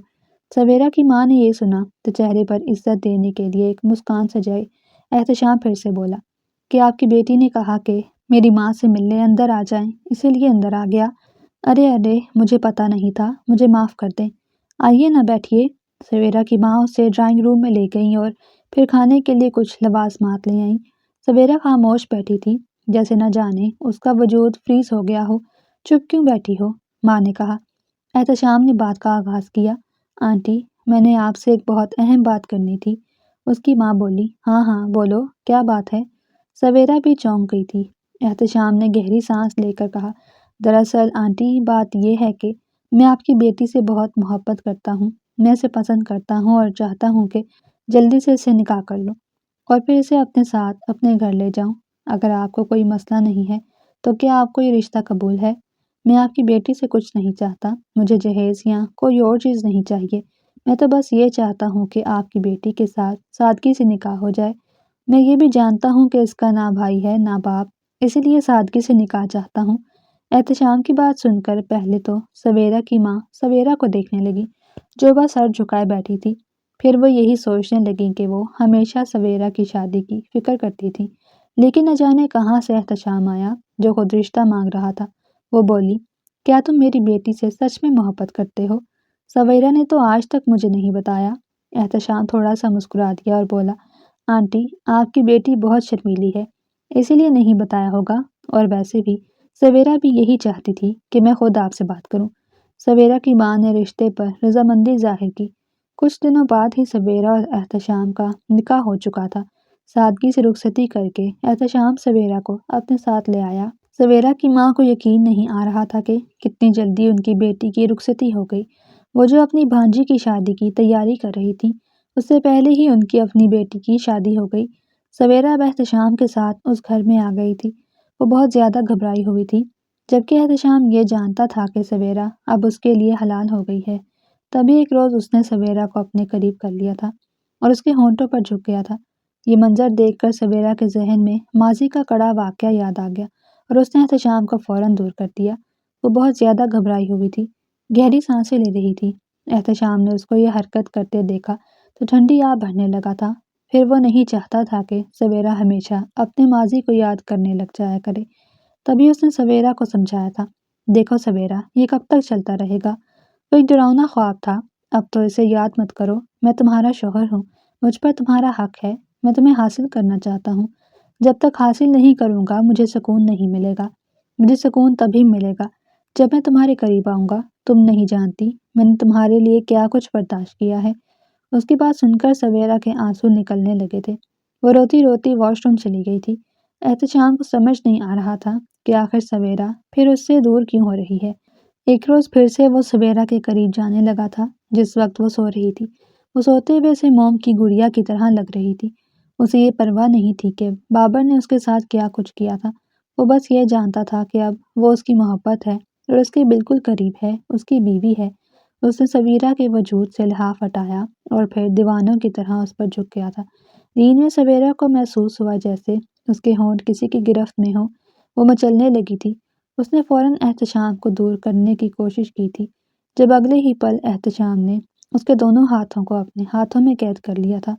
Speaker 1: سویرا کی ماں نے یہ سنا تو چہرے پر عزت دینے کے لیے ایک مسکان سجائی، احتشام پھر سے بولا کہ آپ کی بیٹی نے کہا کہ میری ماں سے ملنے اندر آ جائیں، اسی لیے اندر آ گیا، ارے مجھے پتا نہیں تھا، مجھے معاف کر دیں، آئیے نہ بیٹھیے۔ سویرا کی ماں اسے ڈرائنگ روم میں لے گئیں اور پھر کھانے کے لیے کچھ لوازمات لے آئیں، سویرا خاموش بیٹھی تھی، جیسے نہ جانے اس کا وجود فریز ہو گیا ہو۔ چپ کیوں بیٹھی ہو؟ ماں نے کہا۔ احتشام نے بات کا آغاز کیا، آنٹی میں نے آپ سے ایک بہت اہم بات کرنی تھی۔ اس کی ماں بولی، ہاں بولو کیا بات ہے؟ سویرا بھی چونک گئی تھی۔ احتشام نے گہری سانس لے کر کہا، دراصل آنٹی بات یہ ہے کہ میں آپ کی بیٹی سے بہت محبت کرتا ہوں، میں اسے پسند کرتا ہوں اور چاہتا ہوں کہ جلدی سے اسے نکاح کر لوں اور پھر اسے اپنے ساتھ اپنے گھر لے جاؤں، اگر آپ کو کوئی مسئلہ نہیں ہے تو کیا آپ کو یہ رشتہ قبول ہے؟ میں آپ کی بیٹی سے کچھ نہیں چاہتا، مجھے جہیز یا کوئی اور چیز نہیں چاہیے، میں تو بس یہ چاہتا ہوں کہ آپ کی بیٹی کے ساتھ سادگی سے نکاح ہو جائے، میں یہ بھی جانتا ہوں کہ اس کا نہ بھائی ہے نہ باپ، اسی لیے سادگی سے نکاح چاہتا ہوں۔ احتشام کی بات سن کر پہلے تو سویرا کی ماں سویرا کو دیکھنے لگی جو بس سر جھکائے بیٹھی تھی، پھر وہ یہی سوچنے لگی کہ وہ ہمیشہ سویرا کی شادی کی فکر کرتی تھی، لیکن نہ جانے کہاں سے احتشام آیا جو خود رشتہ مانگ رہا تھا۔ وہ بولی، کیا تم میری بیٹی سے سچ میں محبت کرتے ہو؟ سویرا نے تو آج تک مجھے نہیں بتایا۔ احتشام تھوڑا سا مسکرا دیا اور بولا، آنٹی آپ کی بیٹی بہت شرمیلی ہے، اسی لیے نہیں بتایا ہوگا، اور ویسے بھی سویرا بھی یہی چاہتی تھی کہ میں خود آپ سے بات کروں۔ سویرا کی ماں نے رشتے پر رضامندی ظاہر کی۔ کچھ دنوں بعد ہی سویرا اور احتشام کا نکاح ہو چکا تھا۔ سادگی سے رخصتی کر کے احتشام سویرا کو اپنے ساتھ لے آیا۔ سویرا کی ماں کو یقین نہیں آ رہا تھا کہ کتنی جلدی ان کی بیٹی کی رخصتی ہو گئی۔ وہ جو اپنی بھانجی کی شادی کی تیاری کر رہی تھی، اس سے پہلے ہی ان کی اپنی بیٹی کی شادی ہو گئی۔ سویرا اب احتشام کے ساتھ اس گھر میں آ گئی تھی۔ وہ بہت زیادہ گھبرائی ہوئی تھی، جبکہ احتشام یہ جانتا تھا کہ سویرا اب اس کے لیے حلال ہو گئی ہے۔ تبھی ایک روز اس نے سویرا کو اپنے قریب کر لیا تھا اور اس کے ہونٹوں پر جھک گیا تھا۔ یہ منظر دیکھ کر سویرا کے ذہن میں ماضی کا کڑا واقعہ یاد آ گیا اور اس نے احتشام کو فوراً دور کر دیا۔ وہ بہت زیادہ گھبرائی ہوئی تھی، گہری سانسیں لے رہی تھی۔ احتشام نے اس کو یہ حرکت کرتے دیکھا تو ٹھنڈی آہ بہنے لگا تھا۔ پھر وہ نہیں چاہتا تھا کہ سویرا ہمیشہ اپنے ماضی کو یاد کرنے لگ جایا کرے۔ تبھی اس نے سویرا کو سمجھایا تھا، دیکھو سویرا، یہ کب تک چلتا رہے گا؟ وہ ایک ڈراؤنا خواب تھا، اب تو اسے یاد مت کرو۔ میں تمہارا شوہر ہوں، مجھ پر تمہارا حق ہے، میں تمہیں حاصل کرنا چاہتا ہوں۔ جب تک حاصل نہیں کروں گا مجھے سکون نہیں ملے گا۔ مجھے سکون تبھی ملے گا جب میں تمہارے قریب آؤں گا۔ تم نہیں جانتی میں نے تمہارے لیے کیا کچھ برداشت کیا ہے۔ اس کی بات سن کر سویرا کے آنسو نکلنے لگے تھے۔ وہ روتی روتی واش روم چلی گئی تھی۔ احتشام کو سمجھ نہیں آ رہا تھا کہ آخر سویرا پھر اس سے دور کیوں ہو رہی ہے۔ ایک روز پھر سے وہ سویرا کے قریب جانے لگا تھا جس وقت وہ سو رہی تھی۔ وہ سوتے ہوئے سے موم کی گڑیا کی طرح لگ رہی تھی۔ اسے یہ پرواہ نہیں تھی کہ بابر نے اس کے ساتھ کیا کچھ کیا تھا۔ وہ بس یہ جانتا تھا کہ اب وہ اس کی محبت ہے اور اس کے بالکل قریب ہے، اس کی بیوی ہے۔ اس نے سویرا کے وجود سے لحاف ہٹایا اور پھر دیوانوں کی طرح اس پر جھک گیا تھا۔ نیند میں سویرا کو محسوس ہوا جیسے اس کے ہونٹ کسی کی گرفت میں ہوں۔ وہ مچلنے لگی تھی۔ اس نے فوراً احتشام کو دور کرنے کی کوشش کی تھی، جب اگلے ہی پل احتشام نے اس کے دونوں ہاتھوں کو اپنے ہاتھوں میں قید کر لیا تھا۔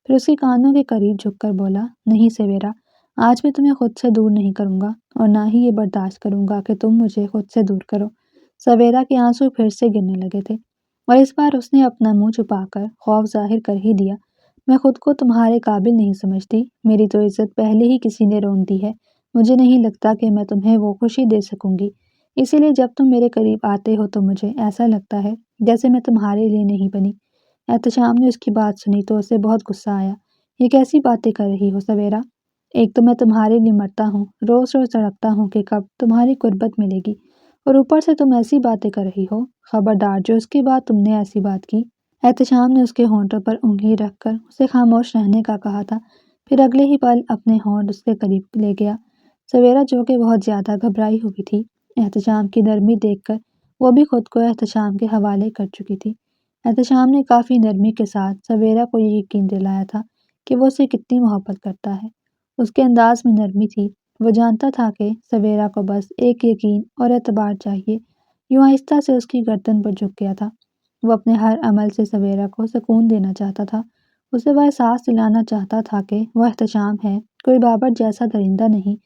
Speaker 1: پھر اس کے کانوں کے قریب جھک کر بولا، نہیں سویرا، آج میں تمہیں خود سے دور نہیں کروں گا اور نہ ہی یہ برداشت کروں گا کہ تم مجھے خود سے دور کرو۔ سویرا کے آنسو پھر سے گرنے لگے تھے اور اس بار اس نے اپنا منہ چھپا کر خوف ظاہر کر ہی دیا۔ میں خود کو تمہارے قابل نہیں سمجھتی، میری تو عزت پہلے ہی کسی نے رون دی ہے۔ مجھے نہیں لگتا کہ میں تمہیں وہ خوشی دے سکوں گی، اسی لیے جب تم میرے قریب آتے ہو تو مجھے ایسا لگتا ہے جیسے میں تمہارے لیے نہیں بنی۔ احتشام نے اس کی بات سنی تو اسے بہت غصہ آیا۔ یہ کیسی باتیں کر رہی ہو سویرا؟ ایک تو میں تمہارے لیے مرتا ہوں، روز روز تڑپتا ہوں کہ کب تمہاری قربت ملے گی، اور اوپر سے تم ایسی باتیں کر رہی ہو۔ خبردار جو اس کے بعد تم نے ایسی بات کی۔ احتشام نے اس کے ہونٹوں پر انگلی رکھ کر اسے خاموش رہنے کا کہا تھا، پھر اگلے ہی پل اپنے ہونٹ اس کے قریب لے گیا۔ سویرا جو کہ بہت زیادہ گھبرائی ہوئی تھی، احتشام کی نرمی دیکھ کر وہ بھی خود کو احتشام کے حوالے کر چکی تھی۔ احتشام نے کافی نرمی کے ساتھ سویرا کو یہ یقین دلایا تھا کہ وہ اسے کتنی محبت کرتا ہے۔ اس کے انداز میں نرمی تھی، وہ جانتا تھا کہ سویرا کو بس ایک یقین اور اعتبار چاہیے۔ یوں آہستہ سے اس کی گردن پر جھک گیا تھا۔ وہ اپنے ہر عمل سے سویرا کو سکون دینا چاہتا تھا۔ اسے وہ احساس دلانا چاہتا تھا کہ وہ احتشام ہے، کوئی بابر جیسا درندہ نہیں۔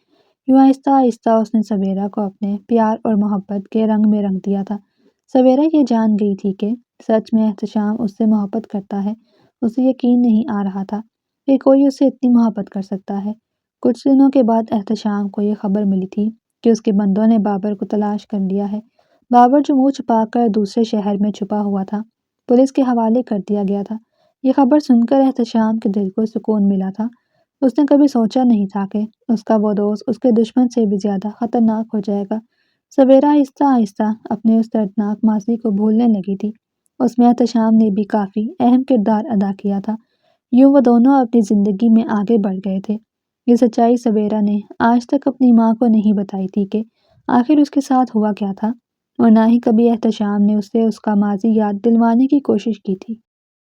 Speaker 1: یوں آہستہ آہستہ اس نے سویرا کو اپنے پیار اور محبت کے رنگ میں رنگ دیا تھا۔ سویرا یہ جان گئی تھی کہ سچ میں احتشام اس سے محبت کرتا ہے۔ اسے یقین نہیں آ رہا تھا کہ کوئی اسے اتنی محبت کر سکتا ہے۔ کچھ دنوں کے بعد احتشام کو یہ خبر ملی تھی کہ اس کے بندوں نے بابر کو تلاش کر لیا ہے۔ بابر جو منہ چھپا کر دوسرے شہر میں چھپا ہوا تھا، پولیس کے حوالے کر دیا گیا تھا۔ یہ خبر سن کر احتشام کے دل کو سکون ملا تھا۔ اس نے کبھی سوچا نہیں تھا کہ اس کا وہ دوست اس کے دشمن سے بھی زیادہ خطرناک ہو جائے گا۔ سویرا آہستہ آہستہ اپنے اس دردناک ماضی کو بھولنے لگی تھی۔ اس میں احتشام نے بھی کافی اہم کردار ادا کیا تھا۔ یوں وہ دونوں اپنی زندگی میں آگے بڑھ گئے تھے۔ یہ سچائی سویرا نے آج تک اپنی ماں کو نہیں بتائی تھی کہ آخر اس کے ساتھ ہوا کیا تھا، اور نہ ہی کبھی احتشام نے اسے اس کا ماضی یاد دلوانے کی کوشش کی تھی۔